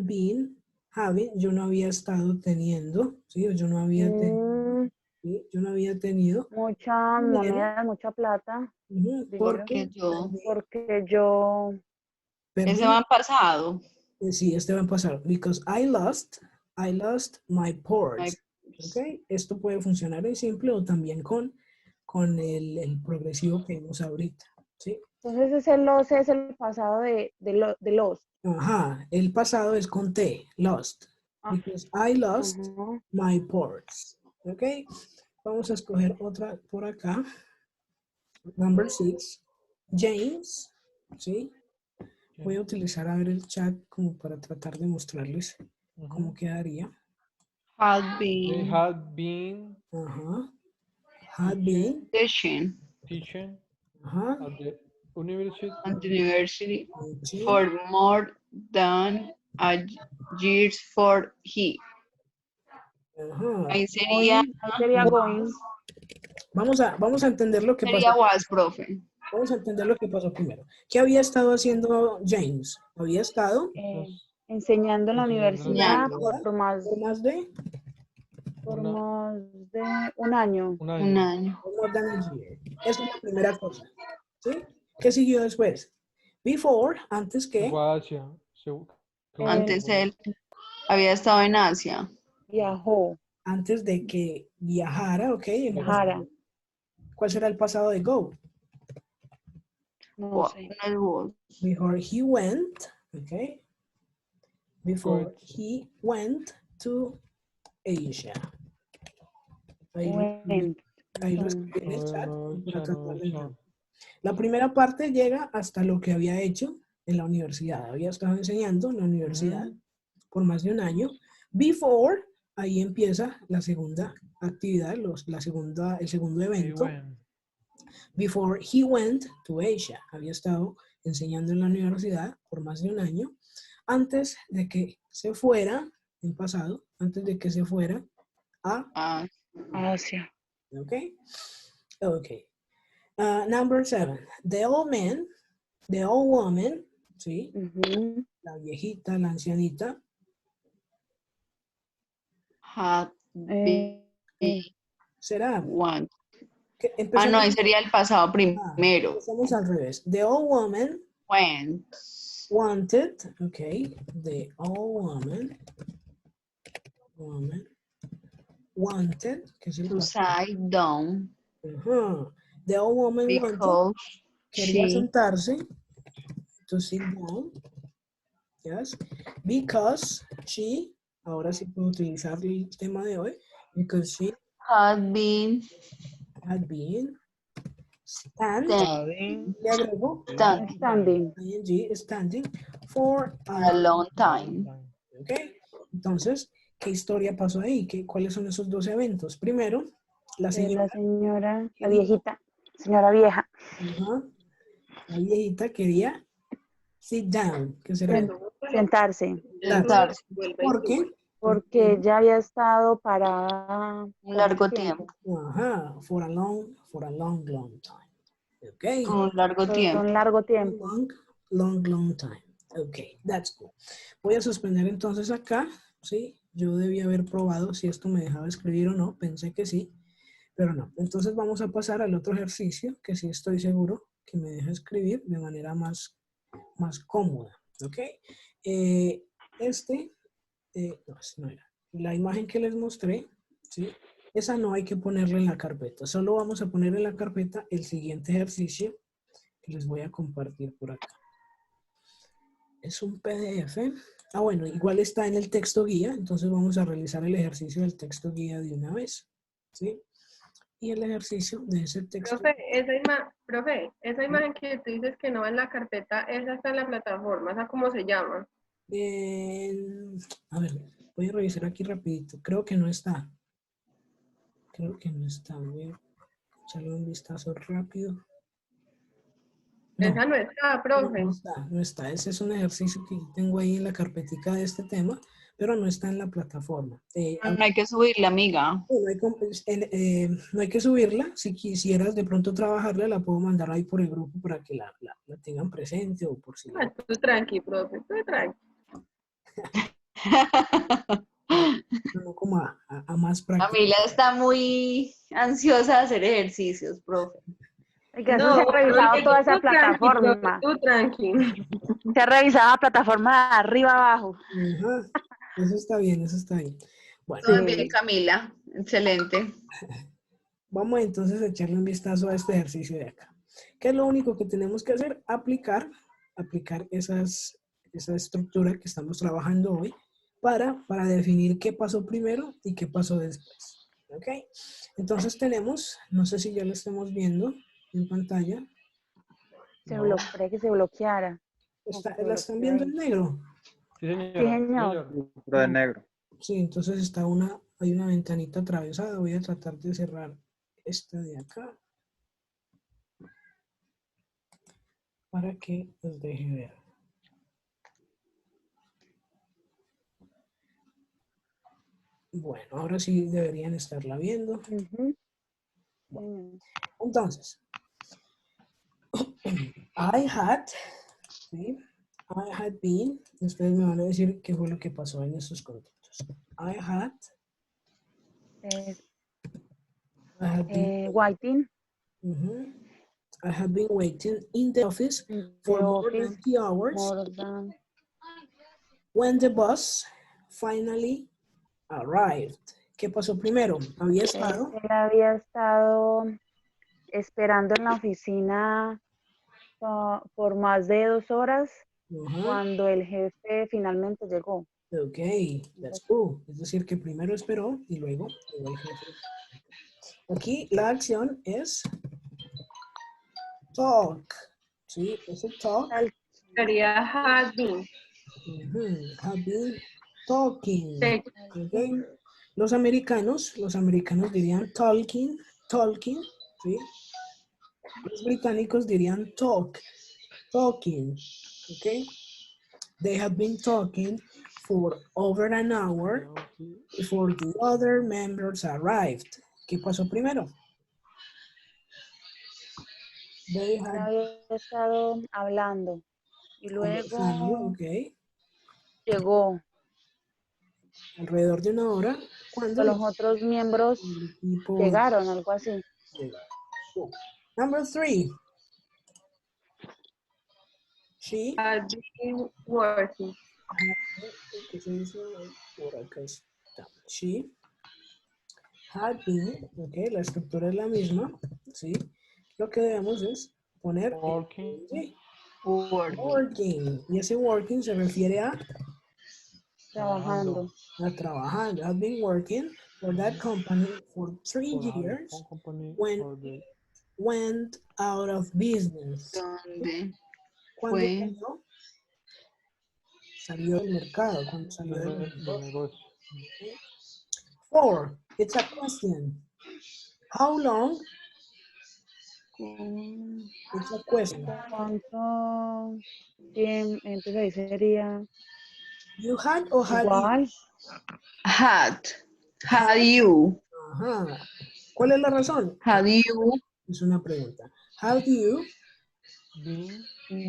been having, yo no había estado teniendo, ¿sí? Yo no había tenido, ¿sí? Yo no había tenido. Mucha moneda, mucha plata. Porque yo... perdí. Ese va en pasado. Sí, este va en pasado. Because I lost my purse. Okay. Esto puede funcionar en simple o también con el progresivo que vimos ahorita. ¿Sí? Entonces ese lost es el pasado de lost. Ajá, el pasado es con T, lost. Because I lost my purse. Ok, vamos a escoger otra por acá. Number 6, James. ¿Sí? Voy a utilizar a ver el chat como para tratar de mostrarles cómo quedaría. Had been. Had been. Had been. Teaching. At the university for more than a year for he. Ahí sería going. Vamos a entender lo que pasó. Sería was, profe. Vamos a entender lo que pasó primero. ¿Qué había estado haciendo James? Había estado Enseñando en la universidad Enseñando. por más ¿Por más de? de un año. Un Un año. año. For more than a year. Esa es la primera cosa. ¿Sí? ¿Qué siguió después? Before, antes Se que. fue a Asia. Claro, Antes bueno. él había estado en Asia. Viajó. Antes de que viajara, ¿ok? En Viajara. pasado. ¿Cuál será el pasado de go? No sé. No es vos. Before he went, ¿ok? Before Good. he went to Asia. Ahí Went. lo escribí en el chat. No, Para cha, no, tratar de cha. entender. La primera parte llega hasta lo que había hecho en la universidad. Había estado enseñando en la universidad por más de un año. Before, ahí empieza la segunda actividad, el segundo He evento. went. Before he went to Asia. Había estado enseñando en la universidad por más de un año. Antes de que se fuera, en pasado, antes de que se fuera a Asia. Okay. Okay. Number 7. The old man, the old woman, ¿sí? La viejita, la ancianita. Had been ¿Será? want. Empezamos, No, ahí sería el pasado primero. Empezamos al revés. The old woman Went. wanted, okay. The old woman wanted, que es el To pasado. sit down. The old woman wanted, Because quería she sentarse, to sit down, yes, because she, ahora sí puedo utilizar el tema de hoy, because she had been standing, le agrego Standing. ing, standing for a long time. ¿ok? Entonces, ¿qué historia pasó ahí? ¿Cuáles son esos dos eventos? Primero, la señora, La viejita, señora vieja. La viejita quería sit down, ¿qué será? Sentarse. Sentarse. ¿Por qué? Porque ya había estado parada Un largo tiempo. Ajá, for a long time. Okay. Un largo tiempo. Un largo tiempo. Long time. Okay, that's cool. Voy a suspender entonces acá, ¿sí? Yo debía haber probado si esto me dejaba escribir o no, pensé que sí, pero no. Entonces vamos a pasar al otro ejercicio, que sí estoy seguro que me deja escribir de manera más cómoda, ¿ok? No, no era. La imagen que les mostré, ¿sí? Esa no hay que ponerla en la carpeta, solo vamos a poner en la carpeta el siguiente ejercicio que les voy a compartir por acá. Es un PDF. Bueno, igual está en el texto guía, entonces vamos a realizar el ejercicio del texto guía de una vez, ¿sí? Y el ejercicio de ese texto. Profe, esa imagen que tú dices que no va en la carpeta, esa está en la plataforma, ¿esa cómo se llama? A ver, voy a revisar aquí rapidito. Creo que no está. Voy a echarle un vistazo rápido. No, esa no está, profe. No está. Ese es un ejercicio que tengo ahí en la carpetica de este tema, pero no está en la plataforma. No hay que subirla, amiga. No hay que subirla. Si quisieras de pronto trabajarla, la puedo mandar ahí por el grupo para que la tengan presente o por si... Tú tranqui, profe, tú tranqui. No, como a más práctica. Camila está muy ansiosa de hacer ejercicios, profe. Que eso se ha revisado toda esa plataforma. Tú tranqui. Se ha revisado la plataforma de arriba abajo. Ajá. Eso está bien, eso está bien. Bueno, Muy bien, Camila. Excelente. Vamos entonces a echarle un vistazo a este ejercicio de acá. ¿Qué es lo único que tenemos que hacer? Aplicar esa estructura que estamos trabajando hoy para definir qué pasó primero y qué pasó después. ¿Ok? Entonces tenemos, no sé si ya lo estamos viendo en pantalla. Para que se bloqueara. ¿La están viendo en negro? Sí, señor. Sí, señor. De negro. Sí, entonces hay una ventanita atravesada. Voy a tratar de cerrar esta de acá para que los deje ver. Bueno, ahora sí deberían estarla viendo. Bueno, entonces, I I had been. Ustedes me van a decir qué fue lo que pasó en estos contextos. I had been. Waiting. Mhm. I have been waiting in the office In for the more office, than 2 hours more than when the bus finally arrived. ¿Qué pasó primero? Había estado. Él había estado esperando en la oficina por más de 2 horas Ajá. cuando el jefe finalmente llegó. Ok, that's cool. Es decir, que primero esperó y luego llegó el jefe. Aquí la acción es talk. ¿Sí? Ese talk. Sería had been. Have been talking. Sí. Okay. Los americanos dirían talking, ¿sí? Los británicos dirían talking, ¿ok? They have been talking for over an hour before the other members arrived. ¿Qué pasó primero? They Él had había estado hablando y conversando, luego ¿ok? llegó. Alrededor de una hora. Cuando Los otros miembros llegaron, algo así. Number 3. She Had been working. Por acá está. She had been, ok, la estructura es la misma, ¿sí? Lo que debemos es poner Working. Working. Y ese working se refiere a Trabajando. trabajando. I've been working for that company for 3 years when it went out of business. ¿Dónde ¿Cuándo fue? salió del mercado? ¿Cuándo salió del Del negocio. 4. It's a question. How long? It's a question. ¿Cuánto tiempo? Entonces ahí sería You had or had igual. Had you. Ajá. ¿Cuál es la razón? Had you Es una pregunta. Have you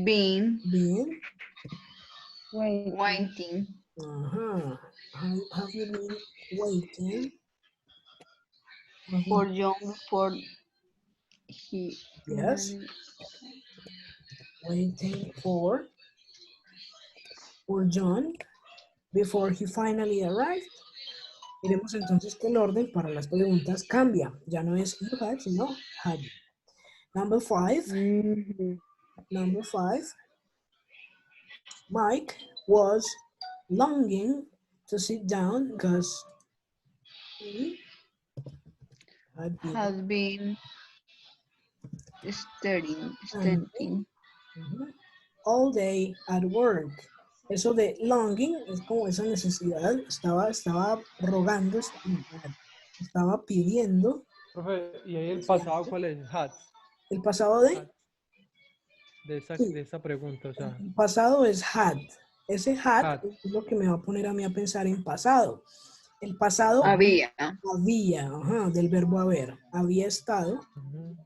been Waiting. Ajá. Have you been waiting? for John before he Yes. Waiting for John before he finally arrived. Miremos entonces que el orden para las preguntas cambia. Ya no es you had, sino had. Number 5. Number 5. Mike was longing to sit down because he had been studying all day at work. Eso de longing es como esa necesidad, estaba rogando, estaba pidiendo. Profe, ¿y ahí el pasado cuál es? Had. ¿El pasado de? De esa pregunta, o sea. El pasado es had. Ese had es lo que me va a poner a mí a pensar en pasado. El pasado había, ajá, del verbo haber. Había estado,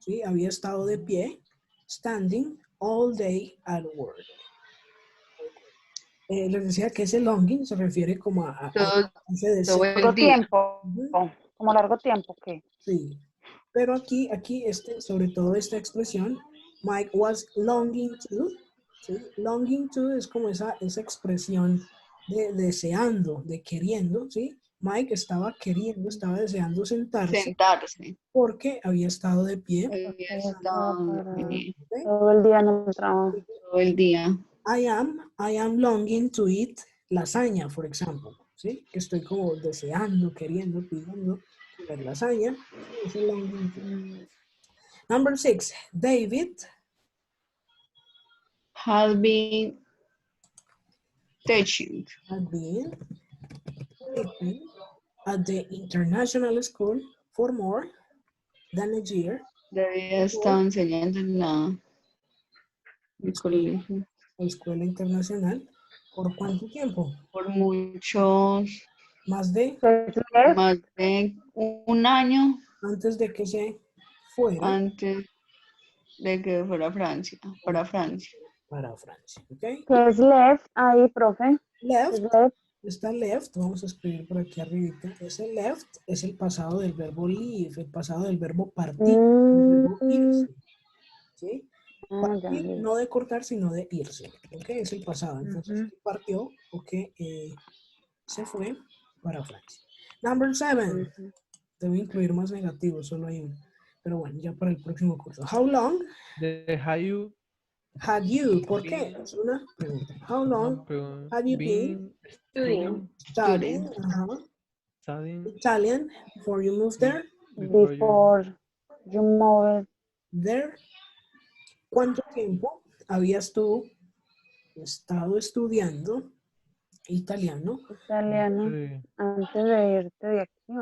¿sí? Había estado de pie, standing all day at work. Les decía que ese longing se refiere como a ese deseo. Largo tiempo, como largo tiempo, ¿qué? Sí, pero aquí sobre todo esta expresión, Mike was longing to, ¿sí? Longing to es como esa expresión de deseando, de queriendo, ¿sí? Mike estaba deseando sentarse. Porque había estado de pie. Todo el día en el trabajo. Todo el día. I am longing to eat lasaña, for example, ¿sí? Que estoy como deseando, queriendo, pidiendo comer lasaña. Es el longing to. Number 6, David had been teaching at the international school for more than a year. David estaba enseñando en la colegio. Escuela internacional. ¿Por cuánto tiempo? Por muchos. ¿Más de? Más de un año. Antes de que se fuera. Antes de que fuera para Francia. para Francia. ¿Ok? ¿Qué es left ahí, profe? Left. ¿Es left? Está left, vamos a escribir por aquí arribita. Ese left es el pasado del verbo leave, el pasado del verbo partir, el verbo irse. ¿Sí? Partir, no de cortar, sino de irse. ¿Ok? Es el pasado. Entonces, que partió o que se fue para Francia. Number 7. Debo incluir más negativos, solo hay uno. Pero bueno, ya para el próximo curso. How long had you? ¿Por qué? Es una pregunta. How long had you been studying Italian before you moved there? Before you moved There. ¿Cuánto tiempo habías tú estado estudiando italiano? Italiano. Antes de irte de aquí,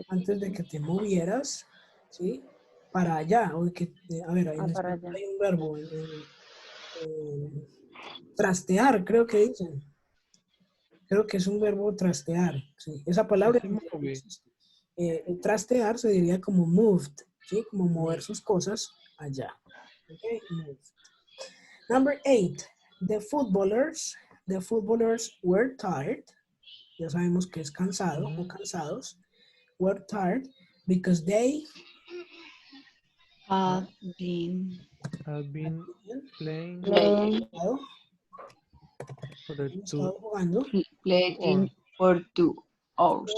antes de que te movieras, ¿sí? Para allá. O de que, a ver, hay un verbo. Trastear, creo que dicen. Creo que es un verbo trastear. ¿Sí? Esa palabra no existe. Trastear se diría como moved, ¿sí? Como mover sus cosas allá. Okay? Moved. Number 8. The footballers were tired. Ya sabemos que es cansado o cansados. Were tired because they have been playing playing for 2 hours.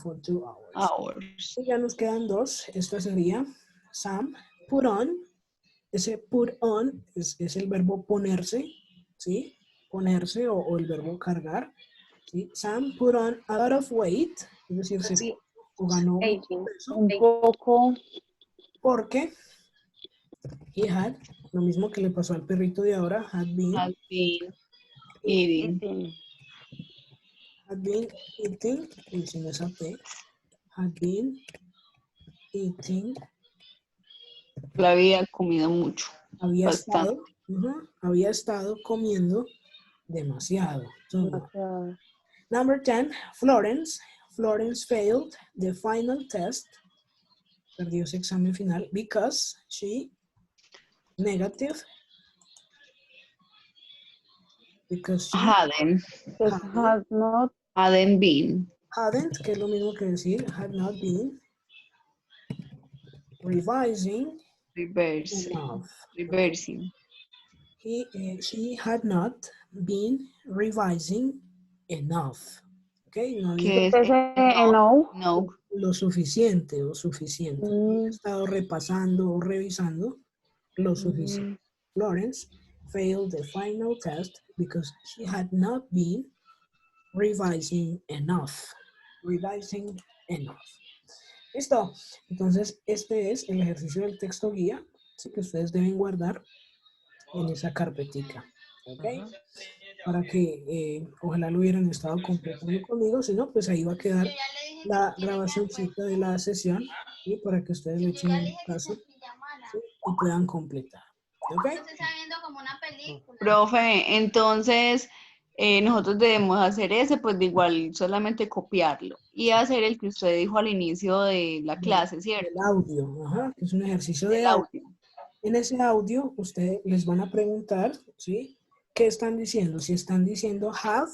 For 2 hours. Y ya nos quedan dos. Esta sería Sam put on. Ese put on es el verbo ponerse, ¿sí? Ponerse o el verbo cargar. ¿Sí? Sam put on a lot of weight. Es decir, o ganó peso, un poco. Porque he had, lo mismo que le pasó al perrito de ahora, had been eating. Had been eating, y sin esa T, had been eating. La había comido mucho. Había estado comiendo demasiado. Number 10, Florence failed the final test. Perdió ese examen final because she negative. Because she hadn't been. Hadn't, que es lo mismo que decir had not been revising. Reversing. She had not been revising enough. Okay, no había no. Lo suficiente o suficiente. No había estado repasando o revisando lo suficiente. Florence failed the final test because she had not been revising enough. Revising enough. Listo. Entonces, este es el ejercicio del texto guía, ¿sí? Que ustedes deben guardar en esa carpetica. ¿Ok? Para que ojalá lo hubieran estado completando conmigo, si no, pues ahí va a quedar la grabacióncita de la sesión y para que ustedes le echen un caso, ¿sí? Y puedan completar. ¿Ok? Profe, entonces nosotros debemos hacer ese, pues de igual solamente copiarlo y hacer el que usted dijo al inicio de la clase, ¿cierto? El audio, ajá, que es un ejercicio de audio. En ese audio, ustedes les van a preguntar, ¿sí? ¿Qué están diciendo? Si están diciendo have,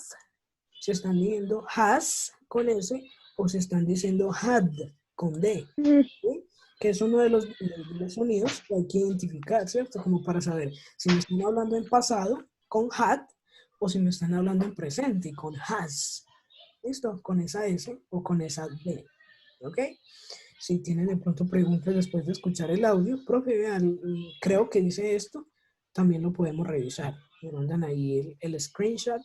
si están diciendo has con S, o si están diciendo had con D, ¿sí? Que es uno de los sonidos que hay que identificar, ¿cierto? Como para saber si me están hablando en pasado con had, o si me están hablando en presente con has. ¿Listo? Con esa S o con esa D. ¿Ok? Si tienen de pronto preguntas después de escuchar el audio, profe, vean, creo que dice esto, también lo podemos revisar. Me mandan ahí el screenshot,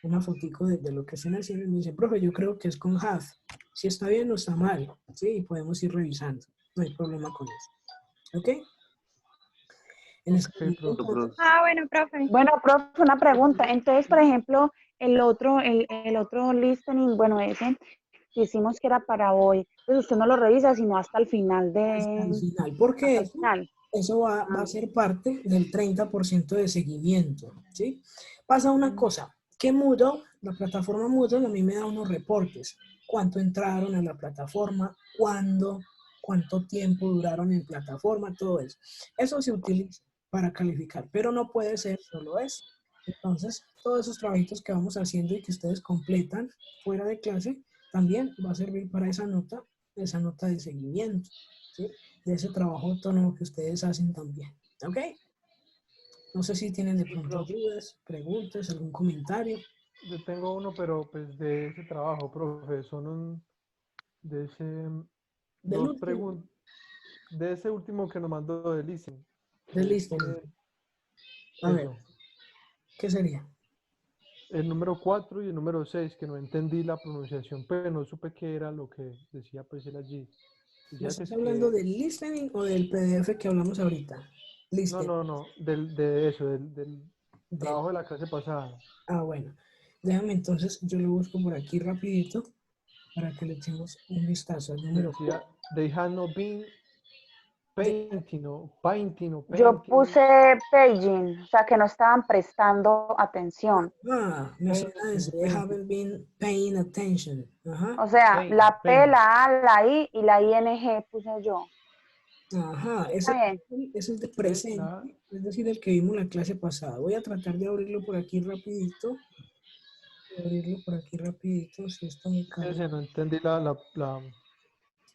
una fotico de lo que estén haciendo y me dicen, profe, yo creo que es con have. Si está bien o está mal, ¿sí? Y podemos ir revisando. No hay problema con eso. ¿Ok? Bueno, profe. Bueno, profe, una pregunta. Entonces, por ejemplo, el otro listening, bueno, ese que hicimos que era para hoy, pues usted no lo revisa, sino hasta el final de... Hasta el final. ¿Por qué? Eso va a ser parte del 30% de seguimiento, ¿sí? Pasa una cosa, que Moodle, la plataforma Moodle, a mí me da unos reportes. Cuánto entraron en la plataforma, cuándo, cuánto tiempo duraron en plataforma, todo eso. Eso se utiliza para calificar, pero no puede ser solo eso. Entonces, todos esos trabajitos que vamos haciendo y que ustedes completan fuera de clase, también va a servir para esa nota de seguimiento, ¿sí? De ese trabajo autónomo que ustedes hacen también, ¿ok? No sé si tienen de pronto dudas, preguntas, algún comentario. Yo tengo uno, pero pues de ese trabajo, profe, de ese, Del dos último, preguntas, de ese último que nos mandó de listening. del listening. A ver, Eso, ¿qué sería? el número 4 y el número 6, que no entendí la pronunciación, pero no supe qué era lo que decía pues él allí. ¿Me Decía estás que, hablando del listening o del PDF que hablamos ahorita? Listening. no, de eso, del Del- trabajo de la clase pasada. Ah, bueno. Déjame entonces, yo lo busco por aquí rapidito para que le echemos un vistazo al número Decía, 4. they had not been painting o Yo puse paging, o sea, que no estaban prestando atención. Ah, me suena ese. They painting, haven't been paying attention. Ajá. O sea, la P, paint. la A, la I y la ING puse yo. Ajá. Está bien. Ese es de La- presente, es decir, el que vimos la clase pasada. Voy a tratar de abrirlo por aquí rapidito. Si esto me carga. Ese no entendí la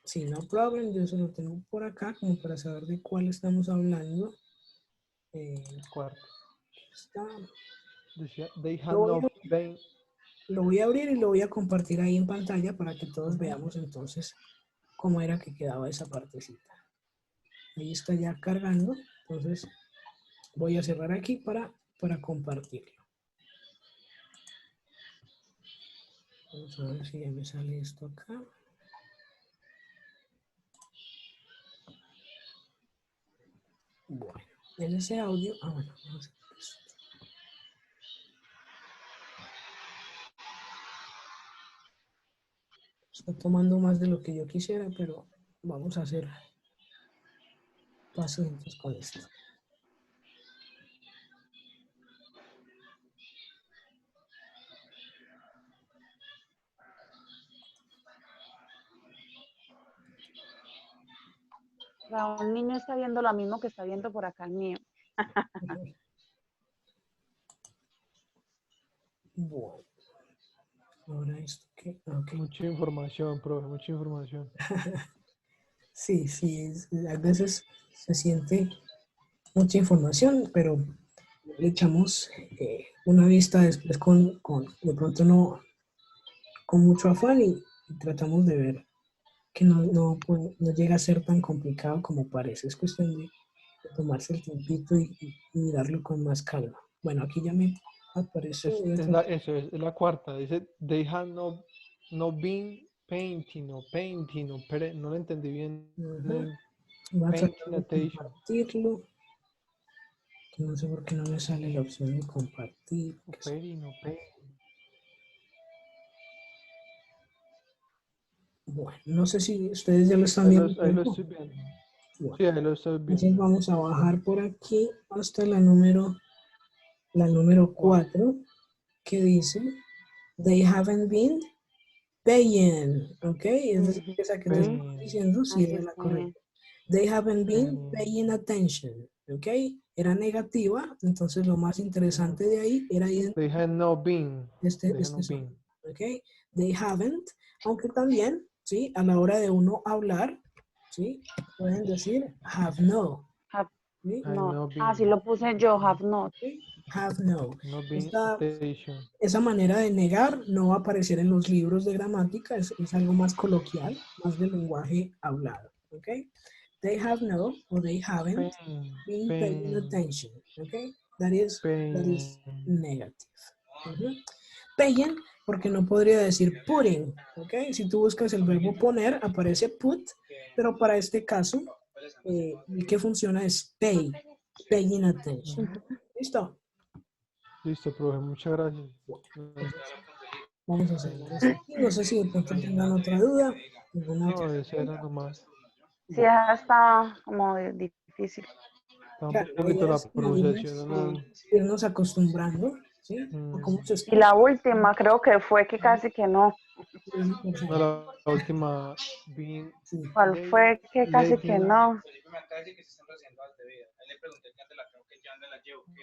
Sí, no problem. Yo se lo tengo por acá como para saber de cuál estamos hablando. cuarto. Está. Decía, they had Lo voy, not a, been. lo voy a abrir y lo voy a compartir ahí en pantalla para que todos veamos entonces cómo era que quedaba esa partecita. Ahí está ya cargando. Entonces voy a cerrar aquí para compartirlo. Vamos a ver si ya me sale esto acá. Bueno, en ese audio, bueno, vamos a ver esto. Está tomando más de lo que yo quisiera, pero vamos a ser pacientes con esto. O sea, un niño está viendo lo mismo que está viendo por acá el mío. Bueno, ahora esto que... Okay. Mucha información, profe, mucha información. Sí, a veces se siente mucha información, pero le echamos una vista después de pronto no con mucho afán y tratamos de ver que no llega a ser tan complicado como parece. Es cuestión de tomarse el tiempito y mirarlo con más calma. Bueno, aquí ya me apareció. Es la cuarta. Dice, they had no been painting o no lo entendí bien. Voy a tratar de compartirlo. No sé por qué no me sale la opción de compartir. Bueno, no sé si ustedes ya lo están viendo. Ahí lo estoy viendo. Bueno, Sí, ahí lo estoy viendo. entonces vamos a bajar por aquí hasta la número 4, que dice they haven't been paying, ¿ok? Es decir, esa que te estoy diciendo sí es la correcta. They haven't been paying attention, ¿ok? Era negativa, entonces lo más interesante de ahí era They had no been. ¿ok? They haven't, aunque también, ¿sí? A la hora de uno hablar, ¿sí? Pueden decir have no. ¿Sí? No. Sí lo puse yo, have not. Have no. Esa manera de negar no va a aparecer en los libros de gramática, es algo más coloquial, más del lenguaje hablado, ¿ok? They have no or they haven't been paying attention, ¿ok? That is negative. Paying, porque no podría decir putting, ¿ok? Si tú buscas el verbo poner, aparece put, pero para este caso, el que funciona es pay, paying attention. ¿Listo? Listo, profe, muchas gracias. Vamos a hacer esto. No sé si de pronto tengan otra duda. No, esa era nomás. Sí, está como difícil. Está un poquito la pronunciación. Irnos acostumbrando, ¿sí? A cómo se escucha. Y la última creo que fue que casi que no. No, la última. ¿Cuál fue que casi que no?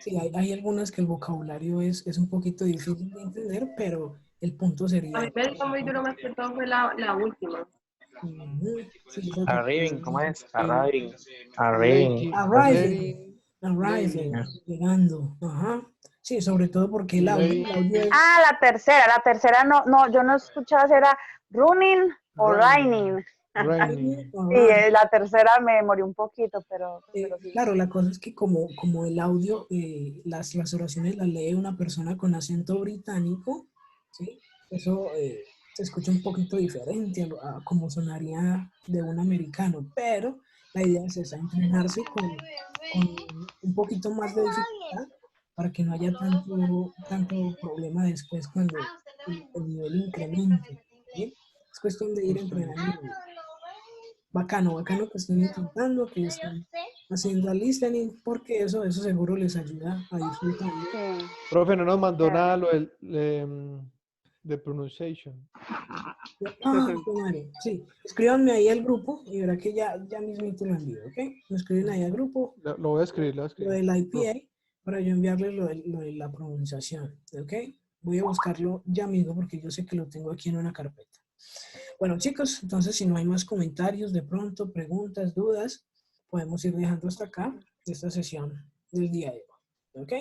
Sí, hay algunas que el vocabulario es un poquito difícil de entender, pero el punto A mí sería... me dio muy duro más que todo fue la última. Sí, esa que- Arriving, ¿cómo es? Arriving. Letting, Arriving. letting, Llegando. Ajá. Sí, sobre todo porque el Late. audio es... Ah, la tercera no, yo no escuchaba si era running o raining. raining. Sí, la tercera me demoré un poquito, pero sí. Claro, la cosa es que como el audio, las oraciones las lee una persona con acento británico, ¿sí? Eso se escucha un poquito diferente a como sonaría de un americano, pero la idea es esa, entrenarse con un poquito más de dificultad para que no haya tanto problema después cuando el nivel incremente, ¿sí? Es cuestión de ir entrenando. Bacano que estén intentando, que estén haciendo listening, porque eso seguro les ayuda a disfrutar. Profe, no nos mandó nada lo del de pronunciation. Madre. Sí, escríbanme ahí al grupo y verá que ya mismito lo envío, ¿ok? Me escriben ahí al grupo, Lo voy a escribir, lo del IPA, para yo enviarles lo de la pronunciación, ¿ok? Voy a buscarlo ya mismo porque yo sé que lo tengo aquí en una carpeta. Bueno, chicos, entonces si no hay más comentarios, de pronto, preguntas, dudas, podemos ir dejando hasta acá esta sesión del día de hoy, ¿ok?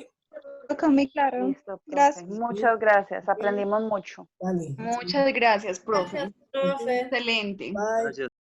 Muy claro. Listo, profe. Gracias. Muchas gracias, aprendimos mucho. Vale. Muchas gracias, profe. Profe. Excelente. Bye. Gracias.